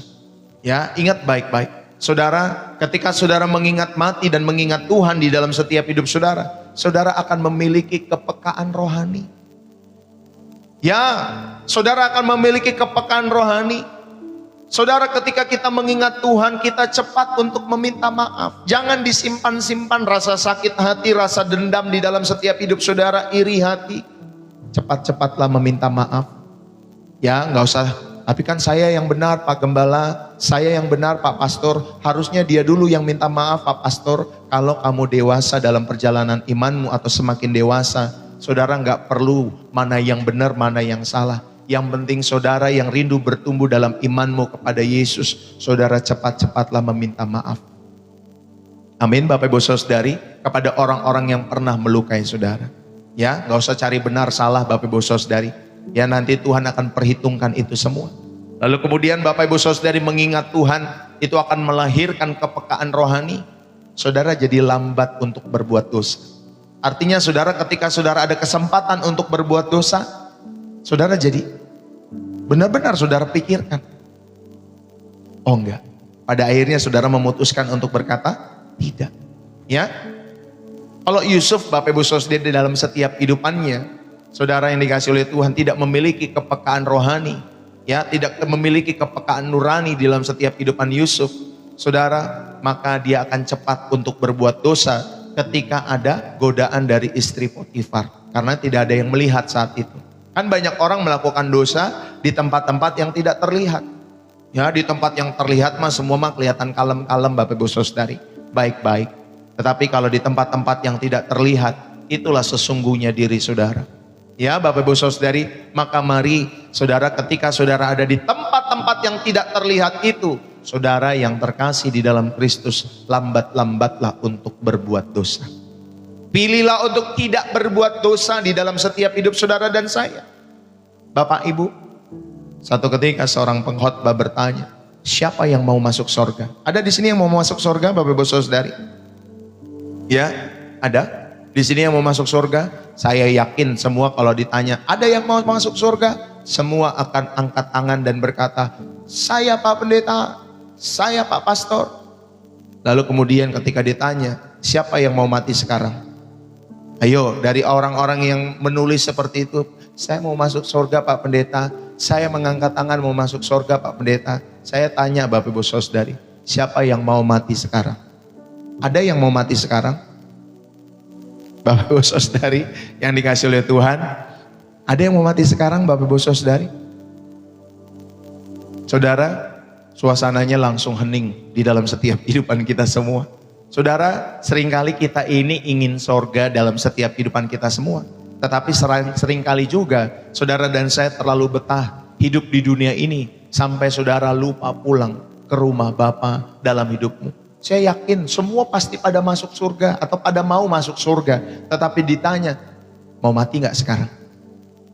Ya, ingat baik-baik. Saudara, ketika saudara mengingat mati dan mengingat Tuhan di dalam setiap hidup saudara, saudara akan memiliki kepekaan rohani. Ya, saudara akan memiliki kepekaan rohani. Saudara, ketika kita mengingat Tuhan, kita cepat untuk meminta maaf. Jangan disimpan-simpan rasa sakit hati, rasa dendam di dalam setiap hidup saudara, iri hati. Cepat-cepatlah meminta maaf. Ya, nggak usah, tapi kan saya yang benar Pak Gembala, saya yang benar Pak Pastor. Harusnya dia dulu yang minta maaf Pak Pastor. Kalau kamu dewasa dalam perjalanan imanmu atau semakin dewasa, saudara nggak perlu mana yang benar, mana yang salah. Yang penting saudara yang rindu bertumbuh dalam imanmu kepada Yesus, saudara cepat-cepatlah meminta maaf. Amin Bapak Ibu Saudari, kepada orang-orang yang pernah melukai saudara. Ya, nggak usah cari benar salah Bapak Ibu Saudari. Ya, nanti Tuhan akan perhitungkan itu semua. Lalu kemudian Bapak Ibu Saudari mengingat Tuhan, itu akan melahirkan kepekaan rohani. Saudara jadi lambat untuk berbuat dosa. Artinya saudara, ketika saudara ada kesempatan untuk berbuat dosa, saudara jadi benar-benar saudara pikirkan. Oh enggak. Pada akhirnya saudara memutuskan untuk berkata tidak. Ya. Kalau Yusuf Bapak Ibu Saudara di dalam setiap kehidupannya, saudara yang dikasihi oleh Tuhan, tidak memiliki kepekaan rohani, ya, tidak memiliki kepekaan nurani di dalam setiap kehidupan Yusuf, saudara, maka dia akan cepat untuk berbuat dosa ketika ada godaan dari istri Potifar, karena tidak ada yang melihat saat itu. Kan banyak orang melakukan dosa di tempat-tempat yang tidak terlihat. Ya, di tempat yang terlihat mah semua mah kelihatan kalem-kalem Bapak Ibu Saudari, baik-baik. Tetapi kalau di tempat-tempat yang tidak terlihat, itulah sesungguhnya diri saudara. Ya Bapak Ibu Saudari, maka mari saudara, ketika saudara ada di tempat-tempat yang tidak terlihat itu, saudara yang terkasih di dalam Kristus, lambat-lambatlah untuk berbuat dosa. Pilihlah untuk tidak berbuat dosa di dalam setiap hidup saudara dan saya. Bapak Ibu, satu ketika seorang pengkhotbah bertanya, siapa yang mau masuk surga? Ada di sini yang mau masuk surga, Bapak Ibu Saudari? Ya, ada. Di sini yang mau masuk surga? Saya yakin semua kalau ditanya, ada yang mau masuk surga? Semua akan angkat tangan dan berkata, saya Pak Pendeta, saya Pak Pastor. Lalu kemudian ketika ditanya, siapa yang mau mati sekarang? Ayo, dari orang-orang yang menulis seperti itu, saya mau masuk surga Pak Pendeta, saya mengangkat tangan mau masuk surga Pak Pendeta. Saya tanya Bapak Ibu Saudari, siapa yang mau mati sekarang? Ada yang mau mati sekarang? Bapak Ibu Saudari yang dikasih oleh Tuhan, ada yang mau mati sekarang Bapak Ibu Saudari? Saudara, suasananya langsung hening di dalam setiap kehidupan kita semua. Saudara, seringkali kita ini ingin sorga dalam setiap kehidupan kita semua. Tetapi seringkali juga saudara dan saya terlalu betah hidup di dunia ini sampai saudara lupa pulang ke rumah Bapa dalam hidupmu. Saya yakin semua pasti pada masuk surga atau pada mau masuk surga. Tetapi ditanya, mau mati gak sekarang?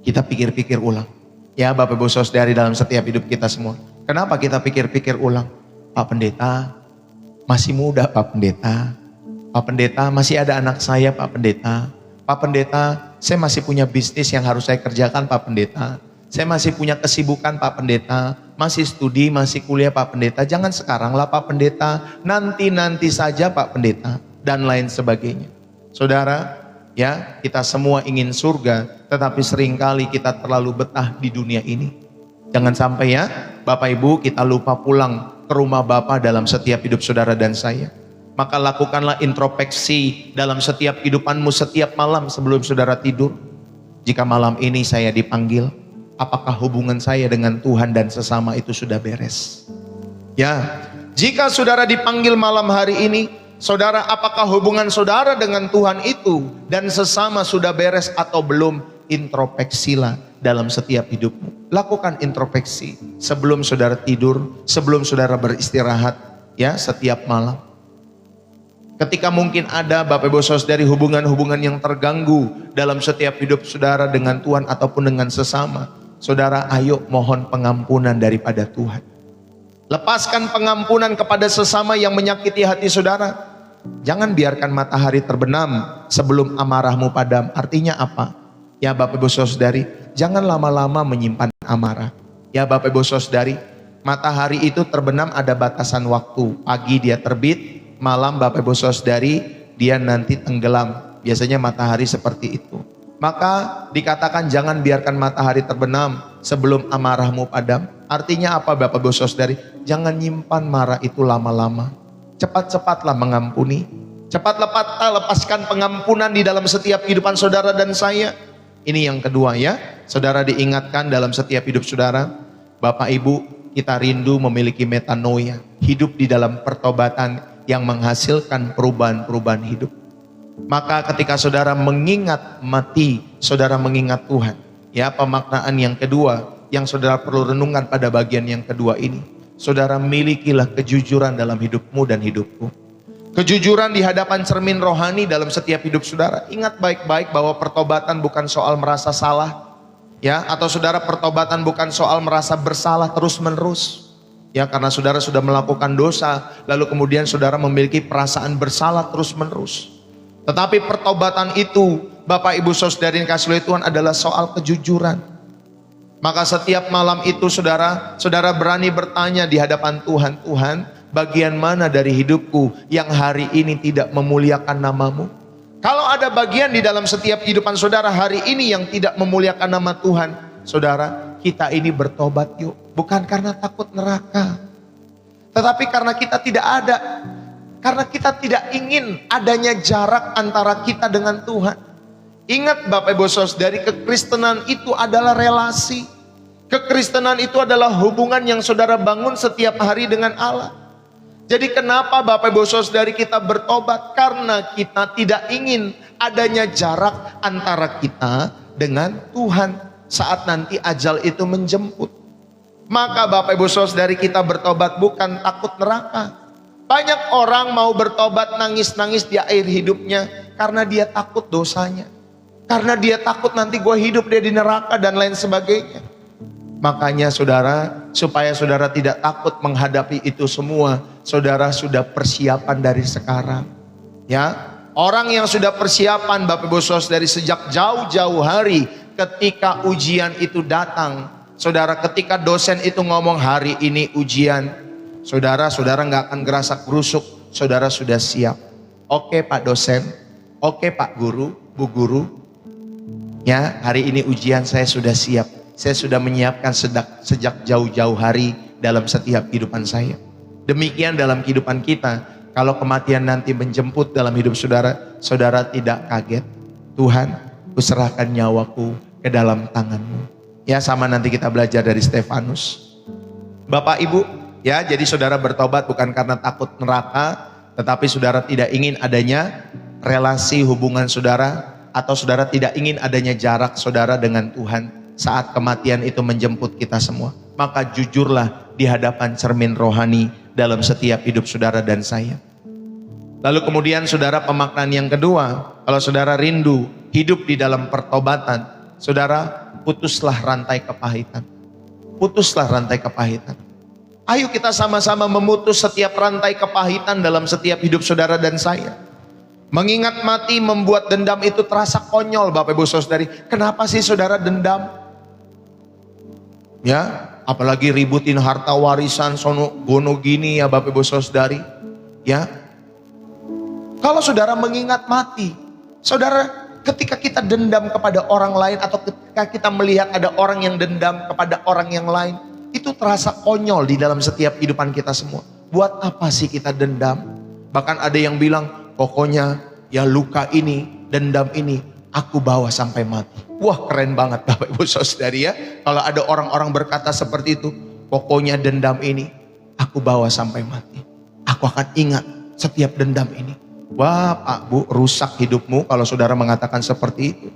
Kita pikir-pikir ulang. Ya Bapak Ibu Saudari, dalam setiap hidup kita semua. Kenapa kita pikir-pikir ulang? Pak Pendeta, masih muda Pak Pendeta. Pak Pendeta, masih ada anak saya Pak Pendeta. Pak Pendeta, saya masih punya bisnis yang harus saya kerjakan Pak Pendeta. Saya masih punya kesibukan Pak Pendeta. Masih studi, masih kuliah Pak Pendeta. Jangan sekarang lah Pak Pendeta. Nanti-nanti saja Pak Pendeta. Dan lain sebagainya. Saudara, ya kita semua ingin surga. Tetapi seringkali kita terlalu betah di dunia ini. Jangan sampai ya Bapak Ibu kita lupa pulang ke rumah Bapa dalam setiap hidup saudara dan saya. Maka lakukanlah introspeksi dalam setiap kehidupanmu setiap malam sebelum saudara tidur. Jika malam ini saya dipanggil, apakah hubungan saya dengan Tuhan dan sesama itu sudah beres? Ya, jika saudara dipanggil malam hari ini, saudara, apakah hubungan saudara dengan Tuhan itu dan sesama sudah beres atau belum? Introspeksilah dalam setiap hidupmu. Lakukan introspeksi sebelum saudara tidur, sebelum saudara beristirahat, ya setiap malam. Ketika mungkin ada Bapak Ibu Saudari hubungan-hubungan yang terganggu dalam setiap hidup saudara dengan Tuhan ataupun dengan sesama, saudara ayo mohon pengampunan daripada Tuhan. Lepaskan pengampunan kepada sesama yang menyakiti hati saudara. Jangan biarkan matahari terbenam sebelum amarahmu padam. Artinya apa? Ya Bapak Ibu Saudari, jangan lama-lama menyimpan amarah. Ya Bapak Ibu Saudari, matahari itu terbenam ada batasan waktu. Pagi dia terbit, malam Bapak Ibu Saudari dia nanti tenggelam. Biasanya matahari seperti itu. Maka dikatakan jangan biarkan matahari terbenam sebelum amarahmu padam. Artinya apa Bapak Ibu Saudari? Jangan nyimpan marah itu lama-lama. Cepat-cepatlah mengampuni. Cepat-cepatlah lepaskan pengampunan di dalam setiap kehidupan saudara dan saya. Ini yang kedua ya. Saudara diingatkan dalam setiap hidup saudara. Bapak Ibu, kita rindu memiliki metanoia. Hidup di dalam pertobatan yang menghasilkan perubahan-perubahan hidup. Maka ketika saudara mengingat mati, saudara mengingat Tuhan. Ya, pemaknaan yang kedua yang saudara perlu renungkan pada bagian yang kedua ini. Saudara milikilah kejujuran dalam hidupmu dan hidupku. Kejujuran di hadapan cermin rohani dalam setiap hidup saudara. Ingat baik-baik bahwa pertobatan bukan soal merasa salah. Ya, atau saudara pertobatan bukan soal merasa bersalah terus-menerus. Ya, karena saudara sudah melakukan dosa, lalu kemudian saudara memiliki perasaan bersalah terus-menerus. Tetapi pertobatan itu, Bapak Ibu Saudari yang kasih oleh Tuhan, adalah soal kejujuran. Maka setiap malam itu saudara berani bertanya di hadapan Tuhan, Tuhan, bagian mana dari hidupku yang hari ini tidak memuliakan namamu? Kalau ada bagian di dalam setiap kehidupan saudara hari ini yang tidak memuliakan nama Tuhan, saudara, kita ini bertobat yuk. Bukan karena takut neraka, tetapi karena kita tidak ada. Karena kita tidak ingin adanya jarak antara kita dengan Tuhan. Ingat Bapak Ibu Saudari, kekristenan itu adalah relasi. Kekristenan itu adalah hubungan yang saudara bangun setiap hari dengan Allah. Jadi kenapa Bapak Ibu Saudari kita bertobat? Karena kita tidak ingin adanya jarak antara kita dengan Tuhan saat nanti ajal itu menjemput. Maka Bapak Ibu Saudari kita bertobat bukan takut neraka. Banyak orang mau bertobat nangis-nangis di akhir hidupnya karena dia takut dosanya. Karena dia takut nanti gue hidup dia di neraka dan lain sebagainya. Makanya saudara, supaya saudara tidak takut menghadapi itu semua, saudara sudah persiapan dari sekarang. Ya, orang yang sudah persiapan Bapak Ibu Saudara dari sejak jauh-jauh hari ketika ujian itu datang. Saudara, ketika dosen itu ngomong hari ini ujian, saudara nggak akan gerasa gerusuk, saudara sudah siap. Oke Pak dosen, oke Pak guru, Bu guru, ya hari ini ujian saya sudah siap. Saya sudah menyiapkan sejak jauh-jauh hari dalam setiap kehidupan saya. Demikian dalam kehidupan kita, kalau kematian nanti menjemput dalam hidup saudara, saudara tidak kaget. Tuhan, kuserahkan nyawaku ke dalam tangan-Mu. Ya, sama nanti kita belajar dari Stefanus. Bapak Ibu, ya, jadi saudara bertobat bukan karena takut neraka, tetapi saudara tidak ingin adanya relasi hubungan saudara, atau saudara tidak ingin adanya jarak saudara dengan Tuhan saat kematian itu menjemput kita semua. Maka jujurlah di hadapan cermin rohani dalam setiap hidup saudara dan saya. Lalu kemudian saudara, pemaknaan yang kedua, kalau saudara rindu hidup di dalam pertobatan, saudara putuslah rantai kepahitan. Putuslah rantai kepahitan. Ayo kita sama-sama memutus setiap rantai kepahitan dalam setiap hidup saudara dan saya. Mengingat mati membuat dendam itu terasa konyol Bapak Ibu Saudari. Kenapa sih saudara dendam? Ya, apalagi ributin harta warisan sono gono gini ya Bapak Ibu Saudari. Ya. Kalau saudara mengingat mati, saudara ketika kita dendam kepada orang lain atau ketika kita melihat ada orang yang dendam kepada orang yang lain, itu terasa konyol di dalam setiap kehidupan kita semua. Buat apa sih kita dendam? Bahkan ada yang bilang, pokoknya ya luka ini, dendam ini, aku bawa sampai mati. Wah keren banget Bapak Ibu Saudari ya. Kalau ada orang-orang berkata seperti itu, pokoknya dendam ini, aku bawa sampai mati. Aku akan ingat setiap dendam ini. Wah Pak Bu, rusak hidupmu kalau saudara mengatakan seperti itu.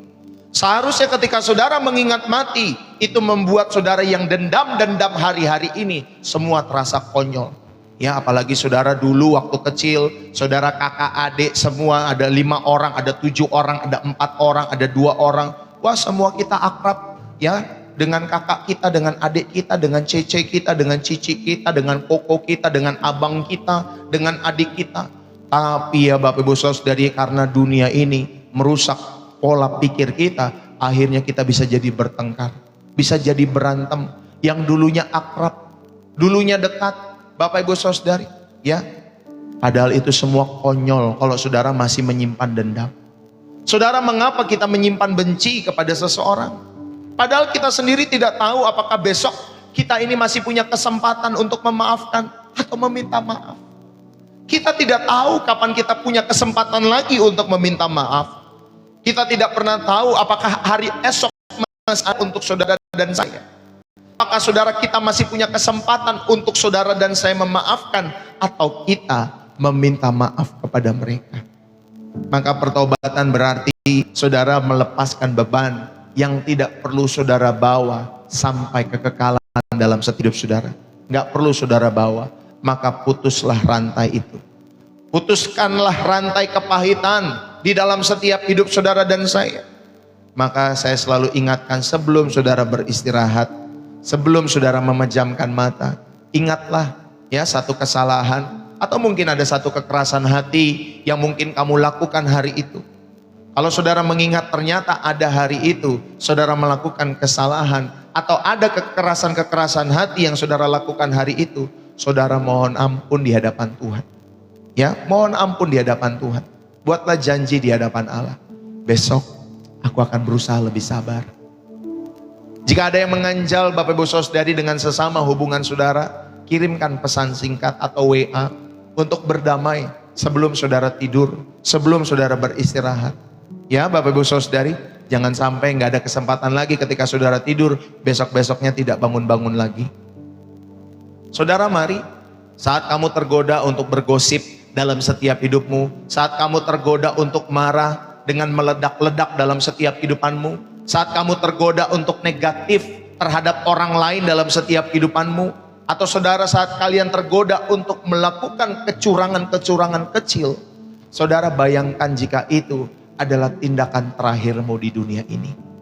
Seharusnya ketika saudara mengingat mati, itu membuat saudara yang dendam-dendam hari-hari ini semua terasa konyol. Ya apalagi saudara dulu waktu kecil, saudara kakak adik semua ada 5 orang, ada 7 orang, ada 4 orang, ada 2 orang. Wah semua kita akrab ya dengan kakak kita, dengan adik kita, dengan cece kita, dengan cici kita, dengan koko kita, dengan abang kita, dengan adik kita. Tapi ya Bapak Ibu Saudari, karena dunia ini merusak pola pikir kita, akhirnya kita bisa jadi bertengkar, bisa jadi berantem. Yang dulunya akrab, dulunya dekat, Bapak Ibu Saudari, ya. Padahal itu semua konyol kalau saudara masih menyimpan dendam. Saudara, mengapa kita menyimpan benci kepada seseorang? Padahal kita sendiri tidak tahu apakah besok kita ini masih punya kesempatan untuk memaafkan atau meminta maaf. Kita tidak tahu kapan kita punya kesempatan lagi untuk meminta maaf. Kita tidak pernah tahu apakah hari esok untuk saudara dan saya. Apakah saudara kita masih punya kesempatan untuk saudara dan saya memaafkan, atau kita meminta maaf kepada mereka. Maka pertobatan berarti saudara melepaskan beban yang tidak perlu saudara bawa sampai kekekalan dalam setiap hidup saudara. Nggak perlu saudara bawa. Maka putuslah rantai itu. Putuskanlah rantai kepahitan di dalam setiap hidup saudara dan saya. Maka saya selalu ingatkan sebelum saudara beristirahat, sebelum saudara memejamkan mata, ingatlah ya satu kesalahan atau mungkin ada satu kekerasan hati yang mungkin kamu lakukan hari itu. Kalau saudara mengingat ternyata ada hari itu saudara melakukan kesalahan atau ada kekerasan-kekerasan hati yang saudara lakukan hari itu, saudara mohon ampun di hadapan Tuhan. Ya, mohon ampun di hadapan Tuhan. Buatlah janji di hadapan Allah. Besok aku akan berusaha lebih sabar. Jika ada yang menganjal Bapak Ibu Saudari dengan sesama hubungan saudara, kirimkan pesan singkat atau WA untuk berdamai sebelum saudara tidur, sebelum saudara beristirahat. Ya Bapak Ibu Saudari, jangan sampai nggak ada kesempatan lagi ketika saudara tidur, besok-besoknya tidak bangun-bangun lagi. Saudara, mari Saat kamu tergoda untuk bergosip dalam setiap hidupmu, saat kamu tergoda untuk marah dengan meledak-ledak dalam setiap kehidupanmu, saat kamu tergoda untuk negatif terhadap orang lain dalam setiap kehidupanmu, atau saudara saat kalian tergoda untuk melakukan kecurangan-kecurangan kecil, saudara bayangkan jika itu adalah tindakan terakhirmu di dunia ini.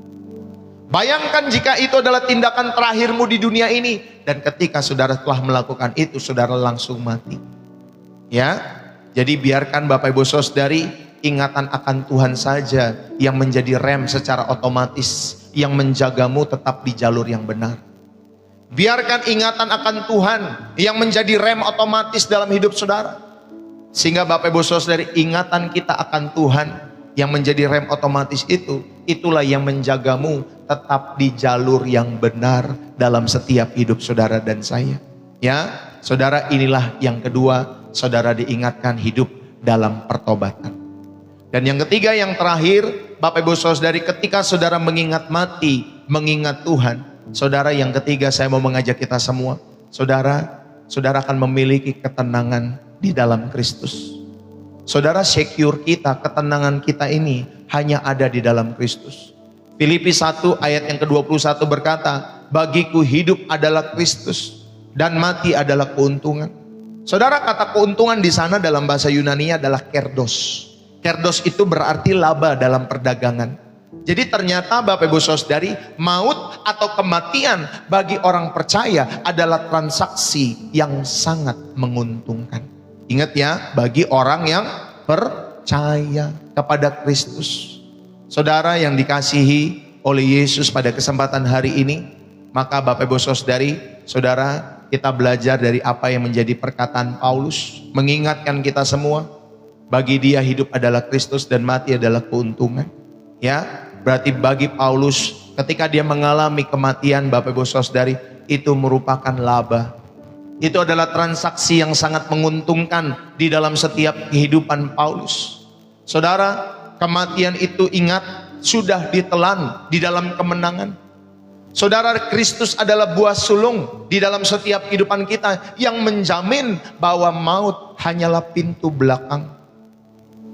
Bayangkan jika itu adalah tindakan terakhirmu di dunia ini, dan ketika saudara telah melakukan itu, saudara langsung mati. Ya, jadi biarkan Bapak Ibu Saudari, ingatan akan Tuhan saja yang menjadi rem secara otomatis, yang menjagamu tetap di jalur yang benar. Biarkan ingatan akan Tuhan yang menjadi rem otomatis dalam hidup saudara, sehingga Bapak Ibu Saudari, ingatan kita akan Tuhan yang menjadi rem otomatis itu, itulah yang menjagamu tetap di jalur yang benar dalam setiap hidup saudara dan saya. Ya, saudara, inilah yang kedua, saudara diingatkan hidup dalam pertobatan. Dan yang ketiga, yang terakhir, Bapak Ibu Saudari, ketika saudara mengingat mati, mengingat Tuhan, saudara, yang ketiga saya mau mengajak kita semua, saudara akan memiliki ketenangan di dalam Kristus. Saudara, secure kita, ketenangan kita ini hanya ada di dalam Kristus. Filipi 1 ayat yang ke-21 berkata, bagiku hidup adalah Kristus dan mati adalah keuntungan. Saudara, kata keuntungan di sana dalam bahasa Yunani adalah kerdos. Kerdos itu berarti laba dalam perdagangan. Jadi ternyata Bapak Ibu Saudari, maut atau kematian bagi orang percaya adalah transaksi yang sangat menguntungkan. Ingat ya, bagi orang yang percaya kepada Kristus. Saudara yang dikasihi oleh Yesus pada kesempatan hari ini, maka Bapak Ibu Saudari, saudara, kita belajar dari apa yang menjadi perkataan Paulus, mengingatkan kita semua, bagi dia hidup adalah Kristus dan mati adalah keuntungan. Ya, berarti bagi Paulus ketika dia mengalami kematian, Bapak Ibu Saudari, itu merupakan laba. Itu adalah transaksi yang sangat menguntungkan di dalam setiap kehidupan Paulus. Saudara, kematian itu ingat sudah ditelan di dalam kemenangan. Saudara, Kristus adalah buah sulung di dalam setiap kehidupan kita yang menjamin bahwa maut hanyalah pintu belakang.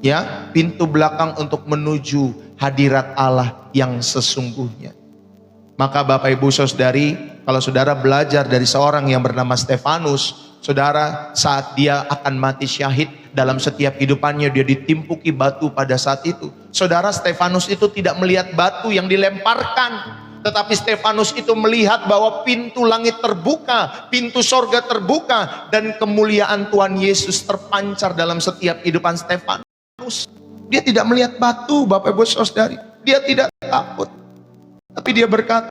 Ya, pintu belakang untuk menuju hadirat Allah yang sesungguhnya. Maka Bapak Ibu Saudari, kalau saudara belajar dari seorang yang bernama Stefanus, saudara, saat dia akan mati syahid dalam setiap kehidupannya, dia ditimpuki batu pada saat itu. Saudara, Stefanus itu tidak melihat batu yang dilemparkan, tetapi Stefanus itu melihat bahwa pintu langit terbuka, pintu sorga terbuka, dan kemuliaan Tuhan Yesus terpancar dalam setiap kehidupan Stefanus. Dia tidak melihat batu, Bapak Ibu Saudari. Dia tidak takut. Tapi dia berkata,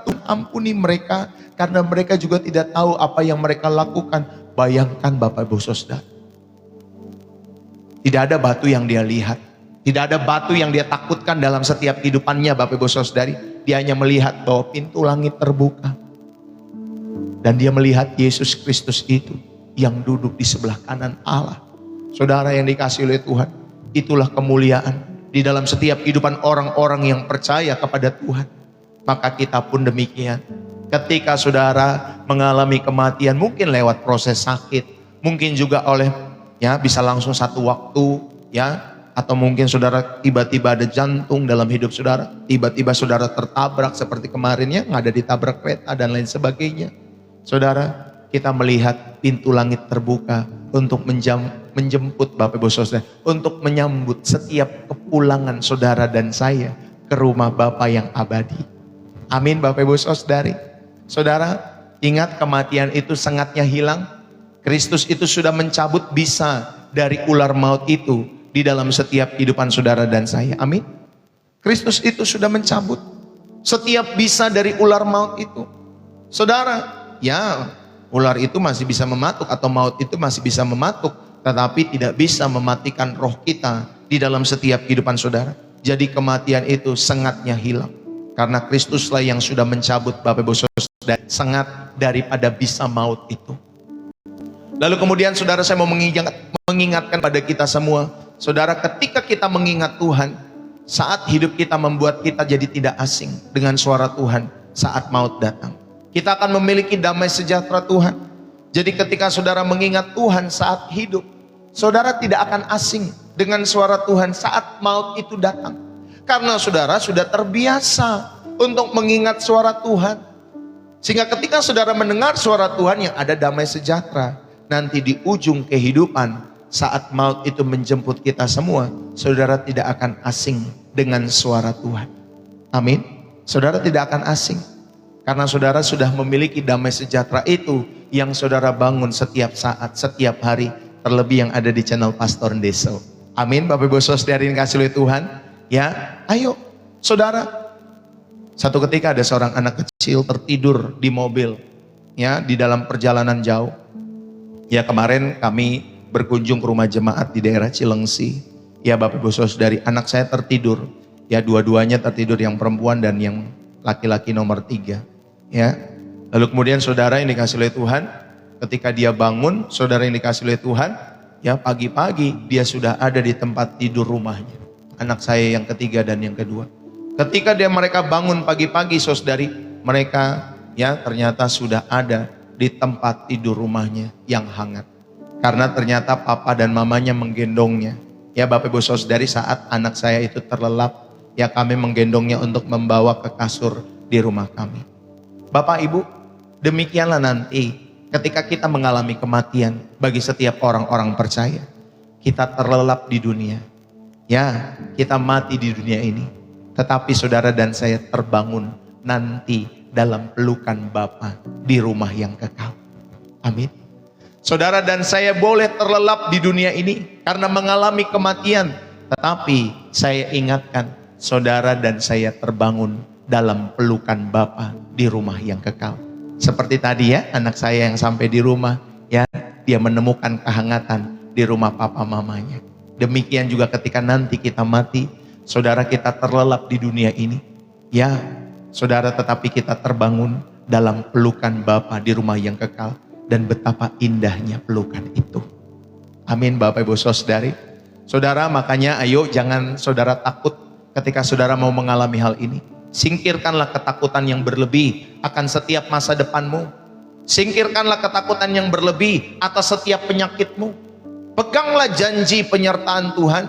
Tuhan ampuni mereka, karena mereka juga tidak tahu apa yang mereka lakukan. Bayangkan Bapak Ibu Saudara. Tidak ada batu yang dia lihat. Tidak ada batu yang dia takutkan dalam setiap kehidupannya, Bapak Ibu Saudari. Dia hanya melihat bahwa pintu langit terbuka. Dan dia melihat Yesus Kristus itu yang duduk di sebelah kanan Allah. Saudara yang dikasihi oleh Tuhan, itulah kemuliaan di dalam setiap kehidupan orang-orang yang percaya kepada Tuhan. Maka kita pun demikian. Ketika saudara mengalami kematian, mungkin lewat proses sakit, mungkin juga oleh bisa langsung satu waktu, atau mungkin saudara tiba-tiba ada jantung dalam hidup saudara, tiba-tiba saudara tertabrak seperti kemarinnya, ada ditabrak kereta dan lain sebagainya. Saudara, kita melihat pintu langit terbuka untuk menjemput Bapak Ibu Saudara, untuk menyambut setiap kepulangan saudara dan saya ke rumah Bapa yang abadi. Amin Bapak Ibu Saudari. Saudara, ingat kematian itu sengatnya hilang. Kristus itu sudah mencabut bisa dari ular maut itu di dalam setiap kehidupan saudara dan saya. Amin. Kristus itu sudah mencabut setiap bisa dari ular maut itu. Saudara, ular itu masih bisa mematuk, atau maut itu masih bisa mematuk, tetapi tidak bisa mematikan roh kita di dalam setiap kehidupan saudara. Jadi kematian itu sengatnya hilang. Karena Kristuslah yang sudah mencabut Bapak Ibu Saudara sengat daripada bisa maut itu. Lalu kemudian saudara, saya mau mengingatkan pada kita semua. Saudara, ketika kita mengingat Tuhan, saat hidup kita membuat kita jadi tidak asing dengan suara Tuhan saat maut datang. Kita akan memiliki damai sejahtera Tuhan. Jadi ketika saudara mengingat Tuhan saat hidup, saudara tidak akan asing dengan suara Tuhan saat maut itu datang. Karena saudara sudah terbiasa untuk mengingat suara Tuhan. Sehingga ketika saudara mendengar suara Tuhan yang ada damai sejahtera, nanti di ujung kehidupan saat maut itu menjemput kita semua, saudara tidak akan asing dengan suara Tuhan. Amin. Saudara tidak akan asing. Karena saudara sudah memiliki damai sejahtera itu yang saudara bangun setiap saat, setiap hari. Terlebih yang ada di channel Pastor Ndeso. Amin. Bapak Ibu Saudara yang kasih oleh Tuhan. Ya, ayo saudara. Satu ketika ada seorang anak kecil tertidur di mobil. Ya, di dalam perjalanan jauh. Ya, kemarin kami berkunjung ke rumah jemaat di daerah Cilengsi. Ya, Bapak Ibu Saudari, anak saya tertidur. Ya, dua-duanya tertidur, yang perempuan dan yang laki-laki nomor 3. Ya, lalu kemudian saudara yang dikasih oleh Tuhan, ketika dia bangun, saudara yang dikasih oleh Tuhan, ya pagi-pagi dia sudah ada di tempat tidur rumahnya. Anak saya yang ketiga dan yang kedua. Ketika mereka bangun pagi-pagi, saudari, mereka ya ternyata sudah ada di tempat tidur rumahnya yang hangat. Karena ternyata papa dan mamanya menggendongnya. Ya Bapak Ibu Saudari, saat anak saya itu terlelap, ya kami menggendongnya untuk membawa ke kasur di rumah kami. Bapak Ibu, demikianlah nanti ketika kita mengalami kematian bagi setiap orang-orang percaya. Kita terlelap di dunia. Ya, kita mati di dunia ini. Tetapi saudara dan saya terbangun nanti dalam pelukan Bapa di rumah yang kekal. Amin. Saudara dan saya boleh terlelap di dunia ini karena mengalami kematian. Tetapi saya ingatkan, saudara dan saya terbangun dalam pelukan Bapa di rumah yang kekal. Seperti tadi ya, anak saya yang sampai di rumah, ya dia menemukan kehangatan di rumah papa mamanya. Demikian juga ketika nanti kita mati, saudara kita terlelap di dunia ini. Ya, saudara, tetapi kita terbangun dalam pelukan Bapa di rumah yang kekal. Dan betapa indahnya pelukan itu. Amin Bapak Ibu Saudari. Saudara, makanya ayo jangan saudara takut ketika saudara mau mengalami hal ini. Singkirkanlah ketakutan yang berlebih akan setiap masa depanmu. Singkirkanlah ketakutan yang berlebih atas setiap penyakitmu. Peganglah janji penyertaan Tuhan.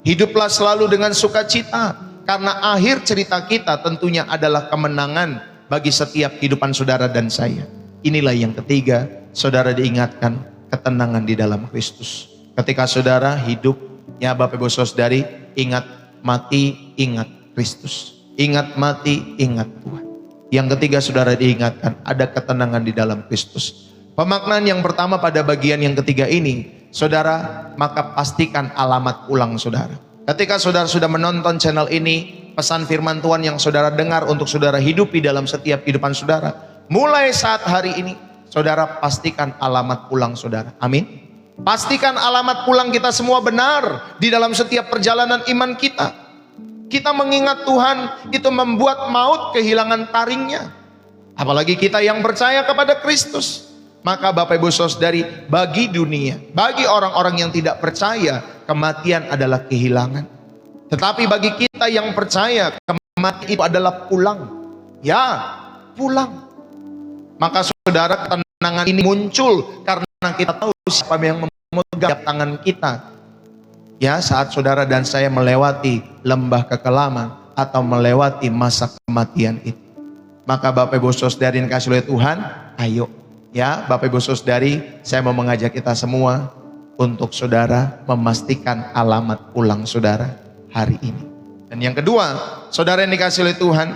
Hiduplah selalu dengan sukacita. Karena akhir cerita kita tentunya adalah kemenangan bagi setiap kehidupan saudara dan saya. Inilah yang ketiga, saudara diingatkan ketenangan di dalam Kristus. Ketika saudara hidup, ya Bapak Ibu Saudari, ingat mati, ingat Kristus. Ingat mati, ingat Tuhan. Yang ketiga saudara diingatkan, ada ketenangan di dalam Kristus. Pemaknaan yang pertama pada bagian yang ketiga ini, saudara, maka pastikan alamat pulang saudara. Ketika saudara sudah menonton channel ini, pesan firman Tuhan yang saudara dengar untuk saudara hidupi dalam setiap kehidupan saudara, mulai saat hari ini, saudara pastikan alamat pulang saudara. Amin. Pastikan alamat pulang kita semua benar di dalam setiap perjalanan iman kita. Kita mengingat Tuhan itu membuat maut kehilangan taringnya. Apalagi kita yang percaya kepada Kristus. Maka Bapak Ibu Saudari, bagi dunia, bagi orang-orang yang tidak percaya, kematian adalah kehilangan. Tetapi bagi kita yang percaya, kematian itu adalah pulang. Ya, pulang. Maka saudara, ketenangan ini muncul karena kita tahu siapa yang memegang tangan kita. Ya, saat saudara dan saya melewati lembah kekelaman atau melewati masa kematian itu. Maka Bapak Ibu Saudari yang kasih oleh Tuhan, ayo. Ya, Bapak Ibu Saudari, saya mau mengajak kita semua untuk saudara memastikan alamat pulang saudara hari ini. Dan yang kedua, saudara yang dikasih oleh Tuhan,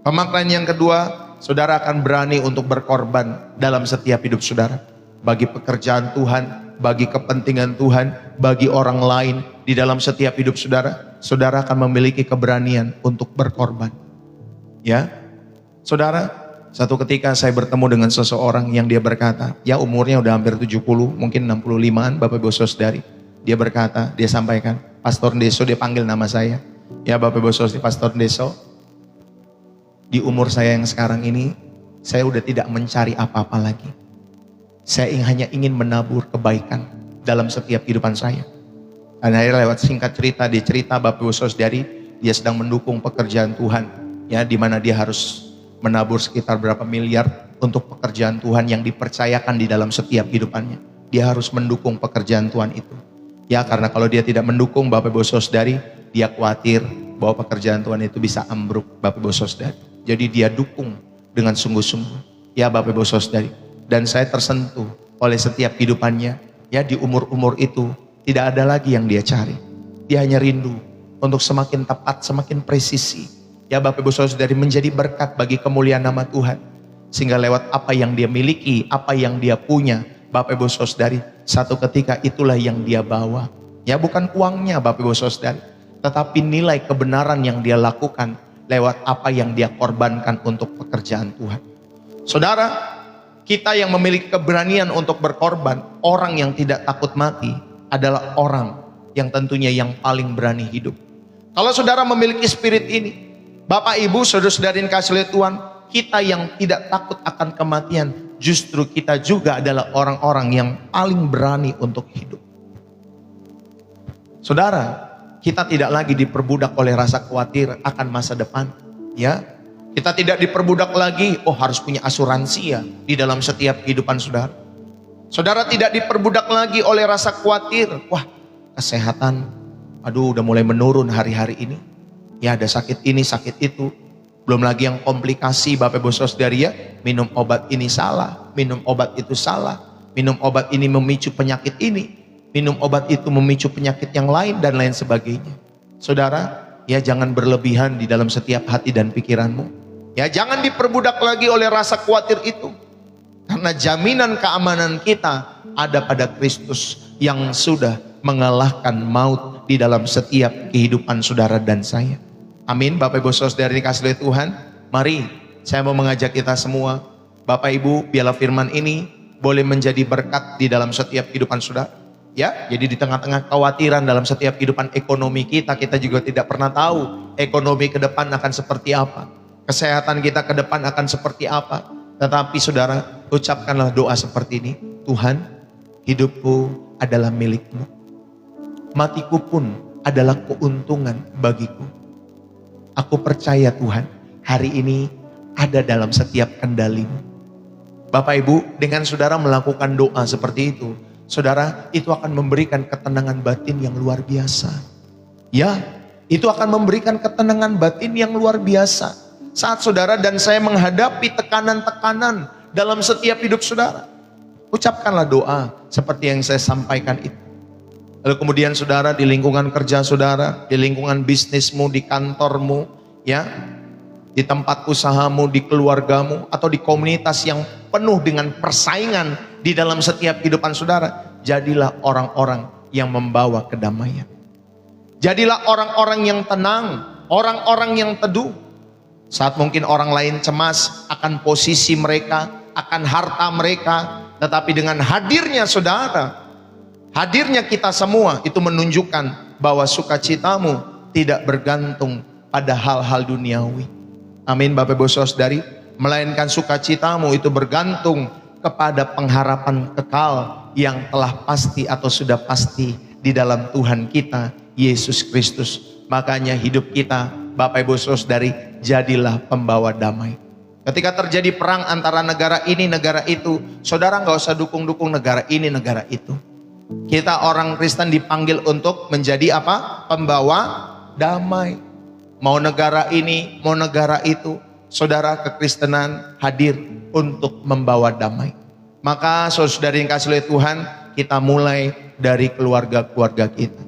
pemaknaan yang kedua, saudara akan berani untuk berkorban dalam setiap hidup saudara. Bagi pekerjaan Tuhan, bagi kepentingan Tuhan, bagi orang lain di dalam setiap hidup saudara. Saudara akan memiliki keberanian untuk berkorban. Ya, saudara, satu ketika saya bertemu dengan seseorang yang dia berkata, ya umurnya udah hampir 70, mungkin 65-an Bapak Ibu Saudari. Dia berkata, dia sampaikan, Pastor Ndeso, dia panggil nama saya. Ya Bapak Ibu Saudari, Pastor Ndeso, di umur saya yang sekarang ini, saya udah tidak mencari apa-apa lagi. Saya hanya ingin menabur kebaikan dalam setiap kehidupan saya. Dan akhirnya lewat singkat cerita, dia cerita Bapak Ibu Saudari, dia sedang mendukung pekerjaan Tuhan. Ya, di mana dia harus menabur sekitar berapa miliar untuk pekerjaan Tuhan yang dipercayakan di dalam setiap kehidupannya. Dia harus mendukung pekerjaan Tuhan itu. Ya, karena kalau dia tidak mendukung, Bapak Ibu Saudari, dia khawatir bahwa pekerjaan Tuhan itu bisa ambruk, Bapak Ibu Saudari. Jadi dia dukung dengan sungguh-sungguh. Ya Bapak Ibu Saudari. Dan saya tersentuh oleh setiap kehidupannya. Ya, di umur-umur itu tidak ada lagi yang dia cari. Dia hanya rindu untuk semakin tepat, semakin presisi. Ya Bapak Ibu Saudari, menjadi berkat bagi kemuliaan nama Tuhan. Sehingga lewat apa yang dia miliki, apa yang dia punya, Bapak Ibu Saudari, satu ketika itulah yang dia bawa. Ya, bukan uangnya Bapak Ibu Saudari, tetapi nilai kebenaran yang dia lakukan lewat apa yang dia korbankan untuk pekerjaan Tuhan. Saudara, kita yang memiliki keberanian untuk berkorban, orang yang tidak takut mati adalah orang yang tentunya yang paling berani hidup. Kalau saudara memiliki spirit ini, Bapak Ibu saudara-saudari yang kasih oleh Tuhan, kita yang tidak takut akan kematian, justru kita juga adalah orang-orang yang paling berani untuk hidup. Saudara, kita tidak lagi diperbudak oleh rasa khawatir akan masa depan. Ya, kita tidak diperbudak lagi, harus punya asuransi ya di dalam setiap kehidupan saudara. Saudara tidak diperbudak lagi oleh rasa khawatir, kesehatan, udah mulai menurun hari-hari ini. Ya, ada sakit ini, sakit itu. Belum lagi yang komplikasi Bapak Ibu Saudari ya, minum obat ini salah, minum obat itu salah, minum obat ini memicu penyakit ini, minum obat itu memicu penyakit yang lain dan lain sebagainya. Saudara, ya jangan berlebihan di dalam setiap hati dan pikiranmu. Ya jangan diperbudak lagi oleh rasa khawatir itu. Karena jaminan keamanan kita ada pada Kristus yang sudah mengalahkan maut di dalam setiap kehidupan saudara dan saya. Amin. Bapak Ibu Saudari dikasih oleh Tuhan, mari saya mau mengajak kita semua, Bapak Ibu, biarlah firman ini boleh menjadi berkat di dalam setiap kehidupan saudara. Ya, jadi di tengah-tengah kekhawatiran dalam setiap kehidupan ekonomi kita juga tidak pernah tahu ekonomi ke depan akan seperti apa, kesehatan kita ke depan akan seperti apa. Tetapi saudara, ucapkanlah doa seperti ini, Tuhan, hidupku adalah milik-Mu, matiku pun adalah keuntungan bagiku. Aku percaya Tuhan, hari ini ada dalam setiap kendali-Mu. Bapak Ibu, dengan saudara melakukan doa seperti itu, saudara, itu akan memberikan ketenangan batin yang luar biasa. Ya, itu akan memberikan ketenangan batin yang luar biasa. Saat saudara dan saya menghadapi tekanan-tekanan dalam setiap hidup saudara, ucapkanlah doa seperti yang saya sampaikan itu. Lalu kemudian saudara, di lingkungan kerja saudara, di lingkungan bisnismu, di kantormu, ya, di tempat usahamu, di keluargamu, atau di komunitas yang penuh dengan persaingan di dalam setiap kehidupan saudara, jadilah orang-orang yang membawa kedamaian. Jadilah orang-orang yang tenang, orang-orang yang teduh. Saat mungkin orang lain cemas akan posisi mereka, akan harta mereka, tetapi dengan hadirnya saudara, hadirnya kita semua itu menunjukkan bahwa sukacitamu tidak bergantung pada hal-hal duniawi. Amin Bapak Ibu Saudari, melainkan sukacitamu itu bergantung kepada pengharapan kekal yang telah pasti atau sudah pasti di dalam Tuhan kita Yesus Kristus. Makanya hidup kita Bapak Ibu Saudari, jadilah pembawa damai. Ketika terjadi perang antara negara ini negara itu, saudara nggak usah dukung-dukung negara ini negara itu. Kita orang Kristen dipanggil untuk menjadi apa? Pembawa damai. Mau negara ini, mau negara itu, saudara, kekristenan hadir untuk membawa damai. Maka saudara yang kasih oleh Tuhan, kita mulai dari keluarga-keluarga kita.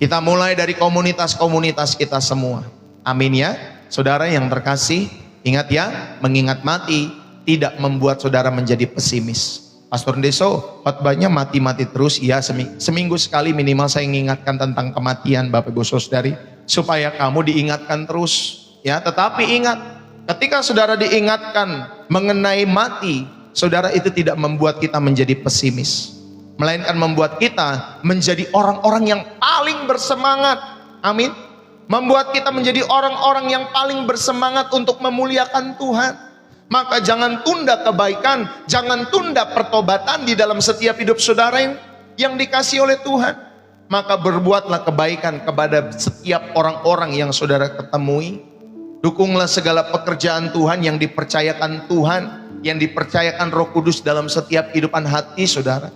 Kita mulai dari komunitas-komunitas kita semua. Amin ya. Saudara yang terkasih, ingat ya, mengingat mati tidak membuat saudara menjadi pesimis. Pastor Deso, khotbahnya mati-mati terus. Ya, seminggu sekali minimal saya mengingatkan tentang kematian Bapak Ibu Saudari, supaya kamu diingatkan terus. Ya, tetapi ingat, ketika saudara diingatkan mengenai mati, saudara, itu tidak membuat kita menjadi pesimis, melainkan membuat kita menjadi orang-orang yang paling bersemangat. Amin. Membuat kita menjadi orang-orang yang paling bersemangat untuk memuliakan Tuhan. Maka jangan tunda kebaikan, jangan tunda pertobatan di dalam setiap hidup saudara yang dikasih oleh Tuhan. Maka berbuatlah kebaikan kepada setiap orang-orang yang saudara ketemui. Dukunglah segala pekerjaan Tuhan yang dipercayakan Tuhan. yang dipercayakan Roh Kudus dalam setiap kehidupan hati saudara.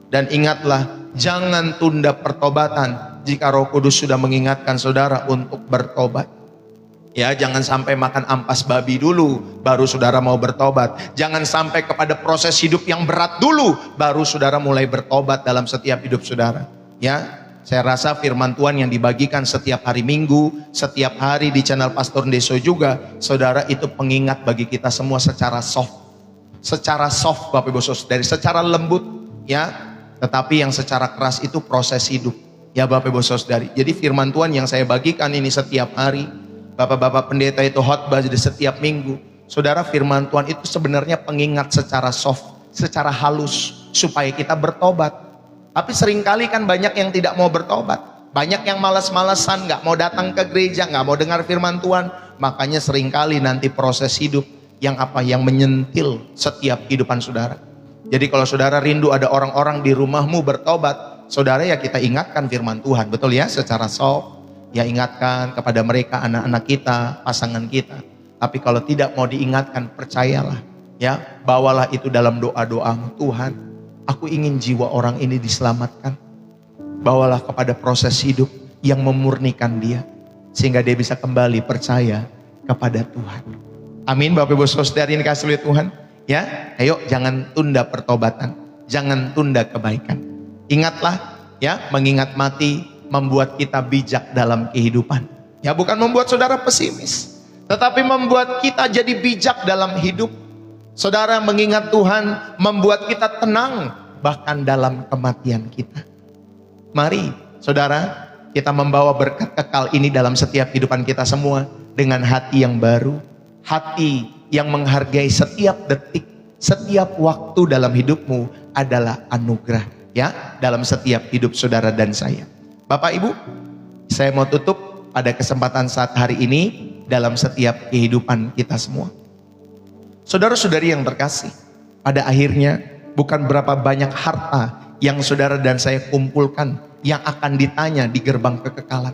Dan ingatlah, jangan tunda pertobatan jika Roh Kudus sudah mengingatkan saudara untuk bertobat. Ya, jangan sampai makan ampas babi dulu baru saudara mau bertobat. Jangan sampai kepada proses hidup yang berat dulu baru saudara mulai bertobat dalam setiap hidup saudara. Ya, saya rasa firman Tuhan yang dibagikan setiap hari Minggu, setiap hari di channel Pastor Ndeso juga, saudara, itu pengingat bagi kita semua secara soft. Secara soft Bapak Ibu Saudara, secara lembut ya. Tetapi yang secara keras itu proses hidup. Ya Bapak Ibu Saudari. Jadi firman Tuhan yang saya bagikan ini setiap hari. Bapak-bapak pendeta itu khotbah di setiap minggu. Saudara, firman Tuhan itu sebenarnya pengingat secara soft, secara halus, supaya kita bertobat. Tapi seringkali kan banyak yang tidak mau bertobat. Banyak yang malas-malasan, gak mau datang ke gereja, gak mau dengar firman Tuhan. Makanya seringkali nanti proses hidup yang menyentil setiap kehidupan saudara. Jadi kalau saudara rindu ada orang-orang di rumahmu bertobat, saudara ya kita ingatkan firman Tuhan, betul ya, secara soft. Ya ingatkan kepada mereka, anak-anak kita, pasangan kita. Tapi kalau tidak mau diingatkan, percayalah ya, bawalah itu dalam doa-doamu. Tuhan, aku ingin jiwa orang ini diselamatkan. Bawalah kepada proses hidup yang memurnikan dia, sehingga dia bisa kembali percaya kepada Tuhan. Amin Bapak Ibu Saudara yang dikasihi oleh Tuhan. Ya, ayo jangan tunda pertobatan, jangan tunda kebaikan. Ingatlah ya, mengingat mati membuat kita bijak dalam kehidupan. Ya, bukan membuat saudara pesimis, tetapi membuat kita jadi bijak dalam hidup. Saudara, mengingat Tuhan membuat kita tenang bahkan dalam kematian kita. Mari saudara, kita membawa berkat kekal ini dalam setiap kehidupan kita semua dengan hati yang baru, hati yang menghargai setiap detik, setiap waktu dalam hidupmu adalah anugerah ya, dalam setiap hidup saudara dan saya. Bapak Ibu, saya mau tutup pada kesempatan saat hari ini dalam setiap kehidupan kita semua. Saudara-saudari yang terkasih, pada akhirnya bukan berapa banyak harta yang saudara dan saya kumpulkan yang akan ditanya di gerbang kekekalan,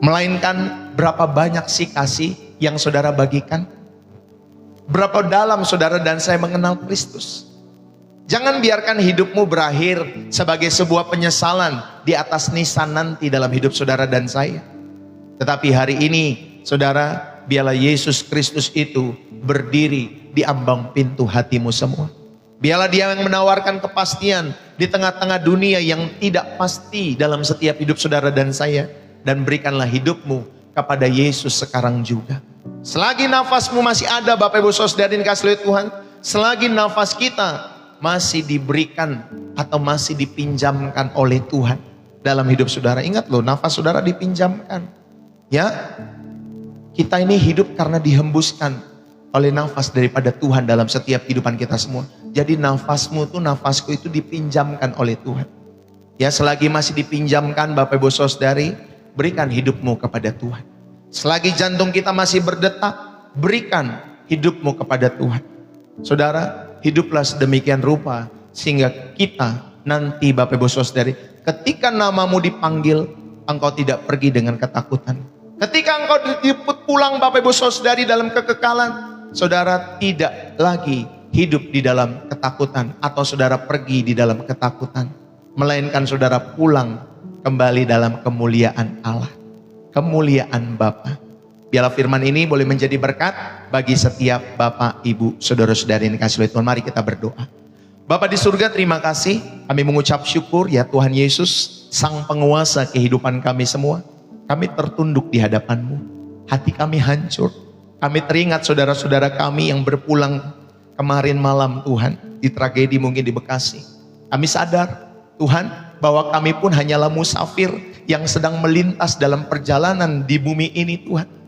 melainkan berapa banyak sih kasih yang saudara bagikan. Berapa dalam saudara dan saya mengenal Kristus. Jangan biarkan hidupmu berakhir sebagai sebuah penyesalan di atas nisan nanti dalam hidup saudara dan saya. Tetapi hari ini saudara, biarlah Yesus Kristus itu berdiri di ambang pintu hatimu semua. Biarlah dia yang menawarkan kepastian di tengah-tengah dunia yang tidak pasti dalam setiap hidup saudara dan saya. Dan berikanlah hidupmu kepada Yesus sekarang juga. Selagi nafasmu masih ada Bapak Ibu Saudara yang dikasihi oleh Tuhan, selagi nafas kita masih diberikan atau masih dipinjamkan oleh Tuhan dalam hidup saudara. Ingat loh, nafas saudara dipinjamkan. Ya, kita ini hidup karena dihembuskan oleh nafas daripada Tuhan dalam setiap kehidupan kita semua. Jadi nafasmu tuh, nafasku itu dipinjamkan oleh Tuhan. Ya, selagi masih dipinjamkan Bapak Ibu Saudari, berikan hidupmu kepada Tuhan. Selagi jantung kita masih berdetak, berikan hidupmu kepada Tuhan. Saudara, hiduplah sedemikian rupa sehingga kita nanti Bapak Ibu Saudari, ketika namamu dipanggil, engkau tidak pergi dengan ketakutan. Ketika engkau dijemput pulang Bapak Ibu Saudari dalam kekekalan, saudara tidak lagi hidup di dalam ketakutan atau saudara pergi di dalam ketakutan, melainkan saudara pulang kembali dalam kemuliaan Allah, kemuliaan Bapa. Biarlah firman ini boleh menjadi berkat bagi setiap Bapak, Ibu, saudara-saudari yang dikasihi oleh Tuhan. Mari kita berdoa. Bapa di surga, terima kasih. Kami mengucap syukur ya Tuhan Yesus, Sang Penguasa kehidupan kami semua. Kami tertunduk di hadapan-Mu. Hati kami hancur. Kami teringat saudara-saudara kami yang berpulang kemarin malam Tuhan, di tragedi mungkin di Bekasi. Kami sadar Tuhan bahwa kami pun hanyalah musafir yang sedang melintas dalam perjalanan di bumi ini Tuhan.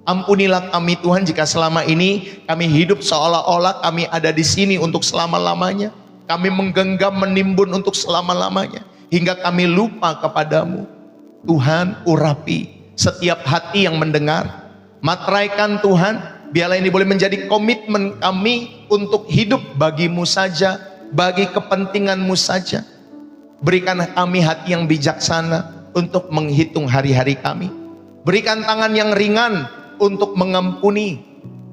Ampunilah kami Tuhan jika selama ini kami hidup seolah-olah kami ada di sini untuk selama-lamanya. Kami menggenggam menimbun untuk selama-lamanya. Hingga kami lupa kepadamu. Tuhan, urapi setiap hati yang mendengar. Materaikan Tuhan, biarlah ini boleh menjadi komitmen kami untuk hidup bagimu saja, bagi kepentinganmu saja. Berikan kami hati yang bijaksana untuk menghitung hari-hari kami. Berikan tangan yang ringan untuk mengampuni.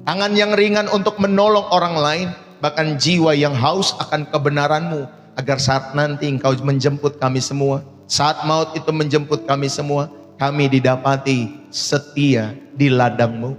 tangan yang ringan untuk menolong orang lain, bahkan jiwa yang haus akan kebenaran-Mu, agar saat nanti Engkau menjemput kami semua, saat maut itu menjemput kami semua, kami didapati setia di ladang-Mu.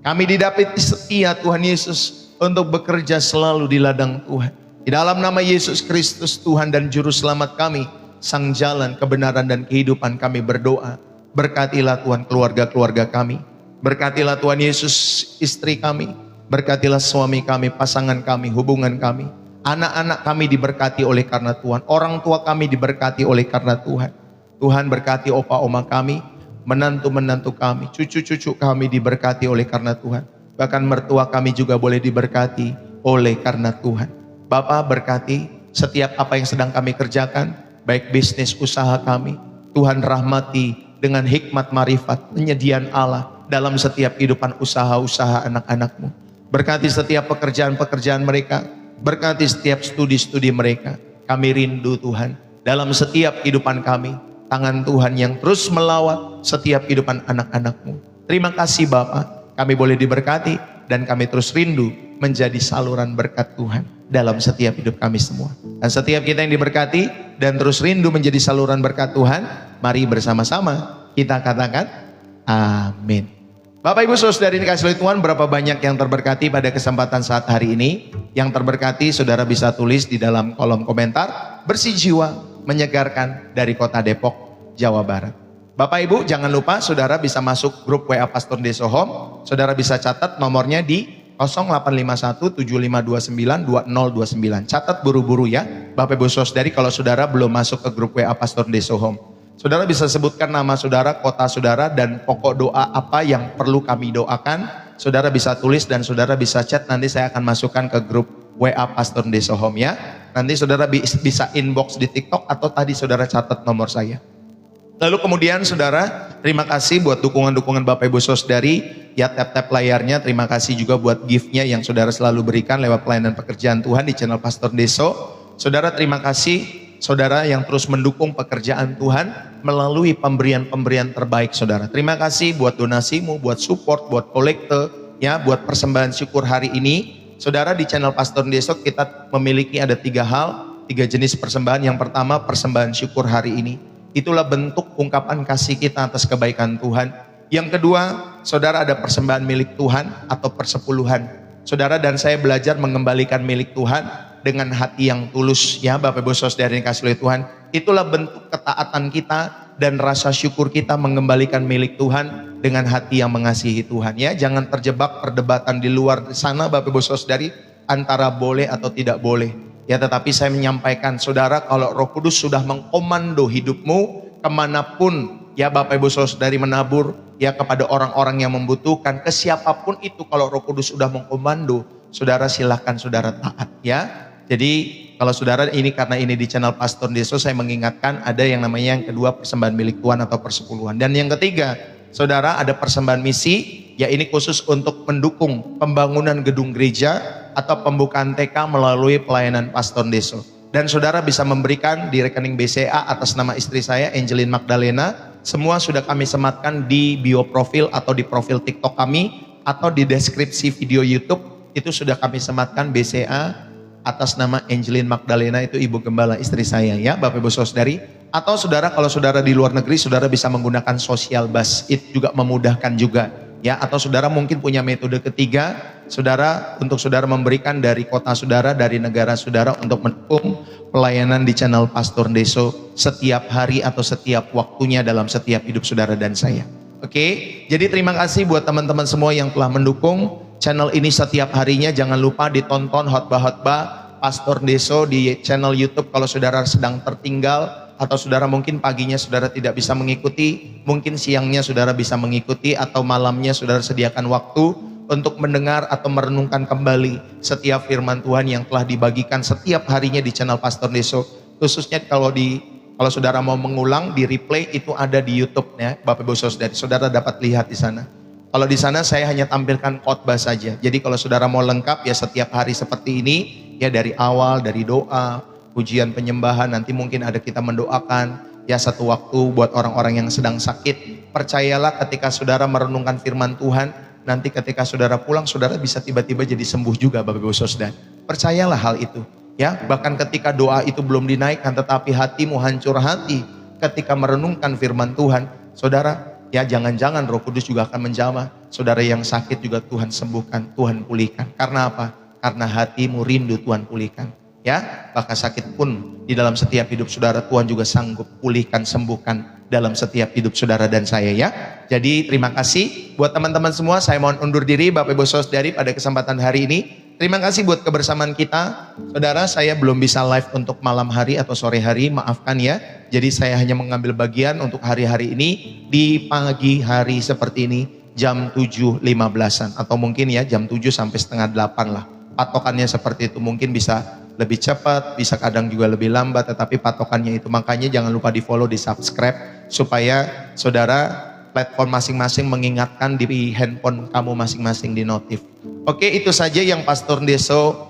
Kami didapati setia Tuhan Yesus untuk bekerja selalu di ladang Tuhan. Di dalam nama Yesus Kristus Tuhan dan Juru Selamat kami, Sang Jalan, kebenaran dan kehidupan, kami berdoa. Berkatilah Tuhan keluarga-keluarga kami. Berkatilah Tuhan Yesus istri kami. Berkatilah suami kami, pasangan kami, hubungan kami. Anak-anak kami diberkati oleh karena Tuhan. Orang tua kami diberkati oleh karena Tuhan. Tuhan berkati opa oma kami, menantu-menantu kami, cucu-cucu kami diberkati oleh karena Tuhan. Bahkan mertua kami juga boleh diberkati oleh karena Tuhan. Bapa berkati setiap apa yang sedang kami kerjakan, baik bisnis usaha kami. Tuhan rahmati dengan hikmat marifat, penyediaan Allah dalam setiap kehidupan usaha-usaha anak-anak-Mu. Berkati setiap pekerjaan-pekerjaan mereka, berkati setiap studi-studi mereka. Kami rindu Tuhan, dalam setiap kehidupan kami, tangan Tuhan yang terus melawat setiap kehidupan anak-anak-Mu. Terima kasih Bapa, kami boleh diberkati dan kami terus rindu menjadi saluran berkat Tuhan dalam setiap hidup kami semua. Dan setiap kita yang diberkati dan terus rindu menjadi saluran berkat Tuhan, mari bersama-sama kita katakan amin. Bapak Ibu Saudara dikasih oleh Tuhan, berapa banyak yang terberkati pada kesempatan saat hari ini? Yang terberkati saudara bisa tulis di dalam kolom komentar, bersih jiwa menyegarkan dari kota Depok, Jawa Barat. Bapak Ibu jangan lupa saudara bisa masuk grup WA Pastor Deso Home. Saudara bisa catat nomornya di 085175292029. Catat buru-buru ya Bapak Ibu Saudari, kalau saudara belum masuk ke grup WA Pastor Deso Home. Saudara bisa sebutkan nama saudara, kota saudara, dan pokok doa apa yang perlu kami doakan. Saudara bisa tulis dan saudara bisa chat, nanti saya akan masukkan ke grup WA Pastor Deso Home ya. Nanti saudara bisa inbox di TikTok atau tadi saudara catat nomor saya. Lalu kemudian saudara, terima kasih buat dukungan-dukungan Bapak Ibu Saudari. Ya, tap-tap layarnya, terima kasih juga buat gift-nya yang saudara selalu berikan lewat pelayanan pekerjaan Tuhan di channel Pastor Deso. Saudara, terima kasih saudara yang terus mendukung pekerjaan Tuhan melalui pemberian-pemberian terbaik saudara. Terima kasih buat donasimu, buat support, buat kolekte, ya, buat persembahan syukur hari ini. Saudara, di channel Pastor Deso kita memiliki ada 3 hal, 3 jenis persembahan. Yang pertama, persembahan syukur hari ini. Itulah bentuk ungkapan kasih kita atas kebaikan Tuhan. Yang kedua, saudara, ada persembahan milik Tuhan atau persepuluhan. Saudara dan saya belajar mengembalikan milik Tuhan dengan hati yang tulus, ya Bapak Ibu Saudara yang dikasihi oleh Tuhan. Itulah bentuk ketaatan kita dan rasa syukur kita mengembalikan milik Tuhan dengan hati yang mengasihi Tuhan, ya. Jangan terjebak perdebatan di luar sana Bapak Ibu Saudari antara boleh atau tidak boleh. Ya, tetapi saya menyampaikan saudara, kalau Roh Kudus sudah mengkomando hidupmu kemanapun, ya Bapak Ibu Saudari menabur, ya kepada orang-orang yang membutuhkan, ke siapapun itu, kalau Roh Kudus sudah mengkomando, saudara silahkan saudara taat, ya. Jadi kalau saudara ini, karena ini di channel Pastor Deso, saya mengingatkan ada yang namanya yang kedua persembahan milik Tuhan atau persepuluhan. Dan yang ketiga, saudara, ada persembahan misi, ya ini khusus untuk mendukung pembangunan gedung gereja atau pembukaan TK melalui pelayanan Pastor Deso. Dan saudara bisa memberikan di rekening BCA atas nama istri saya, Angelin Magdalena. Semua sudah kami sematkan di bio profil atau di profil TikTok kami atau di deskripsi video YouTube. Itu sudah kami sematkan BCA atas nama Angelin Magdalena, itu ibu gembala istri saya, ya Bapak Ibu Saudari. Atau saudara, kalau saudara di luar negeri, saudara bisa menggunakan social bus, itu juga memudahkan juga, ya. Atau saudara mungkin punya metode ketiga, saudara, untuk saudara memberikan dari kota saudara, dari negara saudara, untuk mendukung pelayanan di channel Pastor Deso setiap hari atau setiap waktunya dalam setiap hidup saudara dan saya. Oke, jadi terima kasih buat teman-teman semua yang telah mendukung channel ini setiap harinya. Jangan lupa ditonton khotbah-khotbah Pastor Deso di channel YouTube kalau saudara sedang tertinggal, atau saudara mungkin paginya saudara tidak bisa mengikuti, mungkin siangnya saudara bisa mengikuti, atau malamnya saudara sediakan waktu untuk mendengar atau merenungkan kembali setiap firman Tuhan yang telah dibagikan setiap harinya di channel Pastor Deso. Khususnya kalau saudara mau mengulang, di replay itu ada di YouTube, ya Bapak Ibu Saudara. Saudara dapat lihat di sana. Kalau di sana saya hanya tampilkan khotbah saja. Jadi kalau saudara mau lengkap, ya setiap hari seperti ini, ya dari awal, dari doa, pujian, penyembahan, nanti mungkin ada kita mendoakan, ya satu waktu buat orang-orang yang sedang sakit. Percayalah ketika saudara merenungkan firman Tuhan, nanti ketika saudara pulang, saudara bisa tiba-tiba jadi sembuh juga Bapak Ibu Saudara. Percayalah hal itu. Ya, bahkan ketika doa itu belum dinaikkan, tetapi hatimu hancur hati ketika merenungkan firman Tuhan, saudara, ya jangan-jangan Roh Kudus juga akan menjamah. Saudara yang sakit juga Tuhan sembuhkan, Tuhan pulihkan. Karena apa? Karena hatimu rindu Tuhan pulihkan. Ya, bahkan sakit pun di dalam setiap hidup saudara, Tuhan juga sanggup pulihkan, sembuhkan dalam setiap hidup saudara dan saya ya. Jadi terima kasih buat teman-teman semua. Saya mohon undur diri Bapak Ibu Saudari pada kesempatan hari ini. Terima kasih buat kebersamaan kita. Saudara, saya belum bisa live untuk malam hari atau sore hari, maafkan ya. Jadi saya hanya mengambil bagian untuk hari-hari ini di pagi hari seperti ini jam 7.15-an atau mungkin ya jam 7 sampai setengah 8 lah. Patokannya seperti itu, mungkin bisa lebih cepat, bisa kadang juga lebih lambat, tetapi patokannya itu. Makanya jangan lupa di follow, di subscribe, supaya saudara platform masing-masing mengingatkan di handphone kamu masing-masing di notif. Oke, itu saja yang Pastor Deso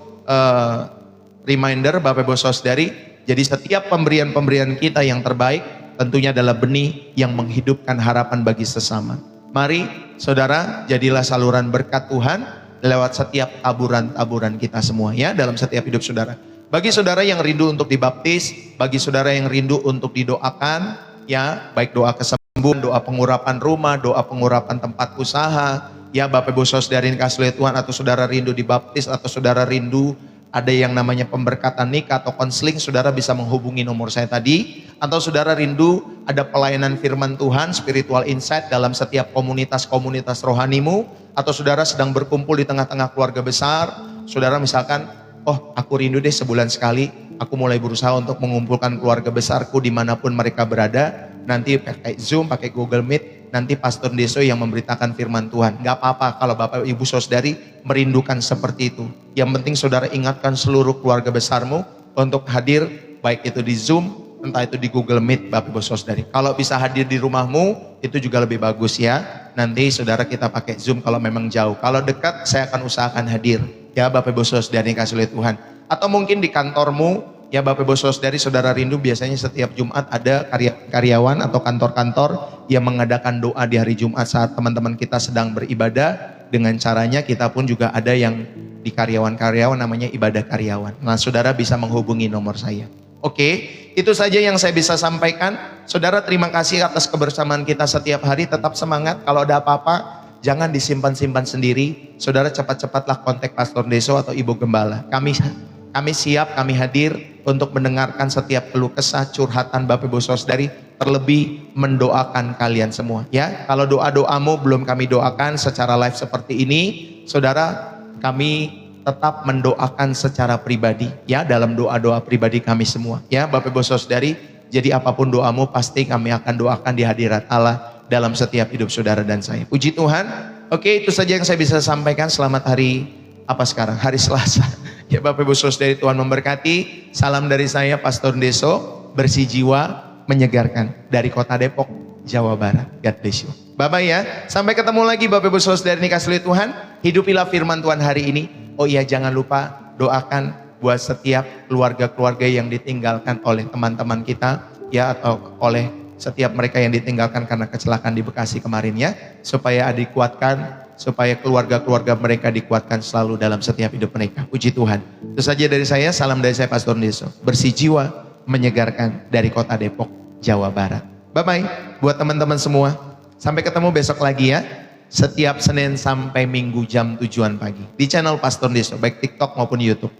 reminder Bapak Ibu Saudari. Jadi setiap pemberian-pemberian kita yang terbaik tentunya adalah benih yang menghidupkan harapan bagi sesama. Mari saudara, jadilah saluran berkat Tuhan lewat setiap taburan-taburan kita semua ya, dalam setiap hidup saudara. Bagi saudara yang rindu untuk dibaptis, bagi saudara yang rindu untuk didoakan ya, baik doa kesembuhan, doa pengurapan rumah, doa pengurapan tempat usaha ya, Bapak Ibu Saudari yang kasih Tuhan, atau saudara rindu dibaptis, atau saudara rindu ada yang namanya pemberkatan nikah atau konseling, saudara bisa menghubungi nomor saya tadi. Atau saudara rindu ada pelayanan firman Tuhan, spiritual insight dalam setiap komunitas-komunitas rohanimu, atau saudara sedang berkumpul di tengah-tengah keluarga besar, saudara misalkan, oh aku rindu deh sebulan sekali, aku mulai berusaha untuk mengumpulkan keluarga besarku dimanapun mereka berada, nanti pakai Zoom, pakai Google Meet, nanti Pastor Deso yang memberitakan firman Tuhan. Gak apa-apa kalau Bapak Ibu Saudari merindukan seperti itu. Yang penting saudara ingatkan seluruh keluarga besarmu untuk hadir, baik itu di Zoom, entah itu di Google Meet Bapak Ibu Saudari. Kalau bisa hadir di rumahmu, itu juga lebih bagus ya. Nanti saudara kita pakai Zoom kalau memang jauh. Kalau dekat, saya akan usahakan hadir. Ya Bapak Ibu Saudari yang kasih oleh Tuhan. Atau mungkin di kantormu, ya Bapak Ibu Saudari, saudara rindu biasanya setiap Jumat ada karyawan atau kantor-kantor yang mengadakan doa di hari Jumat saat teman-teman kita sedang beribadah. Dengan caranya kita pun juga ada yang di karyawan-karyawan namanya ibadah karyawan. Nah saudara bisa menghubungi nomor saya. Oke, itu saja yang saya bisa sampaikan. Saudara, terima kasih atas kebersamaan kita setiap hari. Tetap semangat. Kalau ada apa-apa, jangan disimpan-simpan sendiri. Saudara, cepat-cepatlah kontak Pastor Deso atau Ibu Gembala. Kami siap, kami hadir untuk mendengarkan setiap keluh kesah, curhatan Bapak Ibu Saudari, terlebih mendoakan kalian semua. Ya, kalau doa-doamu belum kami doakan secara live seperti ini, saudara, kami tetap mendoakan secara pribadi ya, dalam doa-doa pribadi kami semua ya Bapak Ibu Saudari. Jadi apapun doamu pasti kami akan doakan di hadirat Allah dalam setiap hidup saudara dan saya. Puji Tuhan. Oke, itu saja yang saya bisa sampaikan. Selamat hari apa sekarang? Hari Selasa. Ya Bapak Ibu Saudari, Tuhan memberkati. Salam dari saya Pastor Deso, bersih jiwa, menyegarkan, dari kota Depok, Jawa Barat. God bless you. Bye-bye ya. Sampai ketemu lagi Bapak Ibu Saudari yang dikasihi Tuhan. Hidupilah firman Tuhan hari ini. Oh iya, jangan lupa doakan buat setiap keluarga-keluarga yang ditinggalkan oleh teman-teman kita ya, atau oleh setiap mereka yang ditinggalkan karena kecelakaan di Bekasi kemarin ya, supaya dikuatkan, supaya keluarga-keluarga mereka dikuatkan selalu dalam setiap hidup mereka. Puji Tuhan. Itu saja dari saya. Salam dari saya Pastor Deso, bersih jiwa, menyegarkan, dari kota Depok, Jawa Barat. Bye-bye buat teman-teman semua. Sampai ketemu besok lagi ya. Setiap Senin sampai Minggu jam 7-an pagi di channel Pastor Deso, baik TikTok maupun YouTube.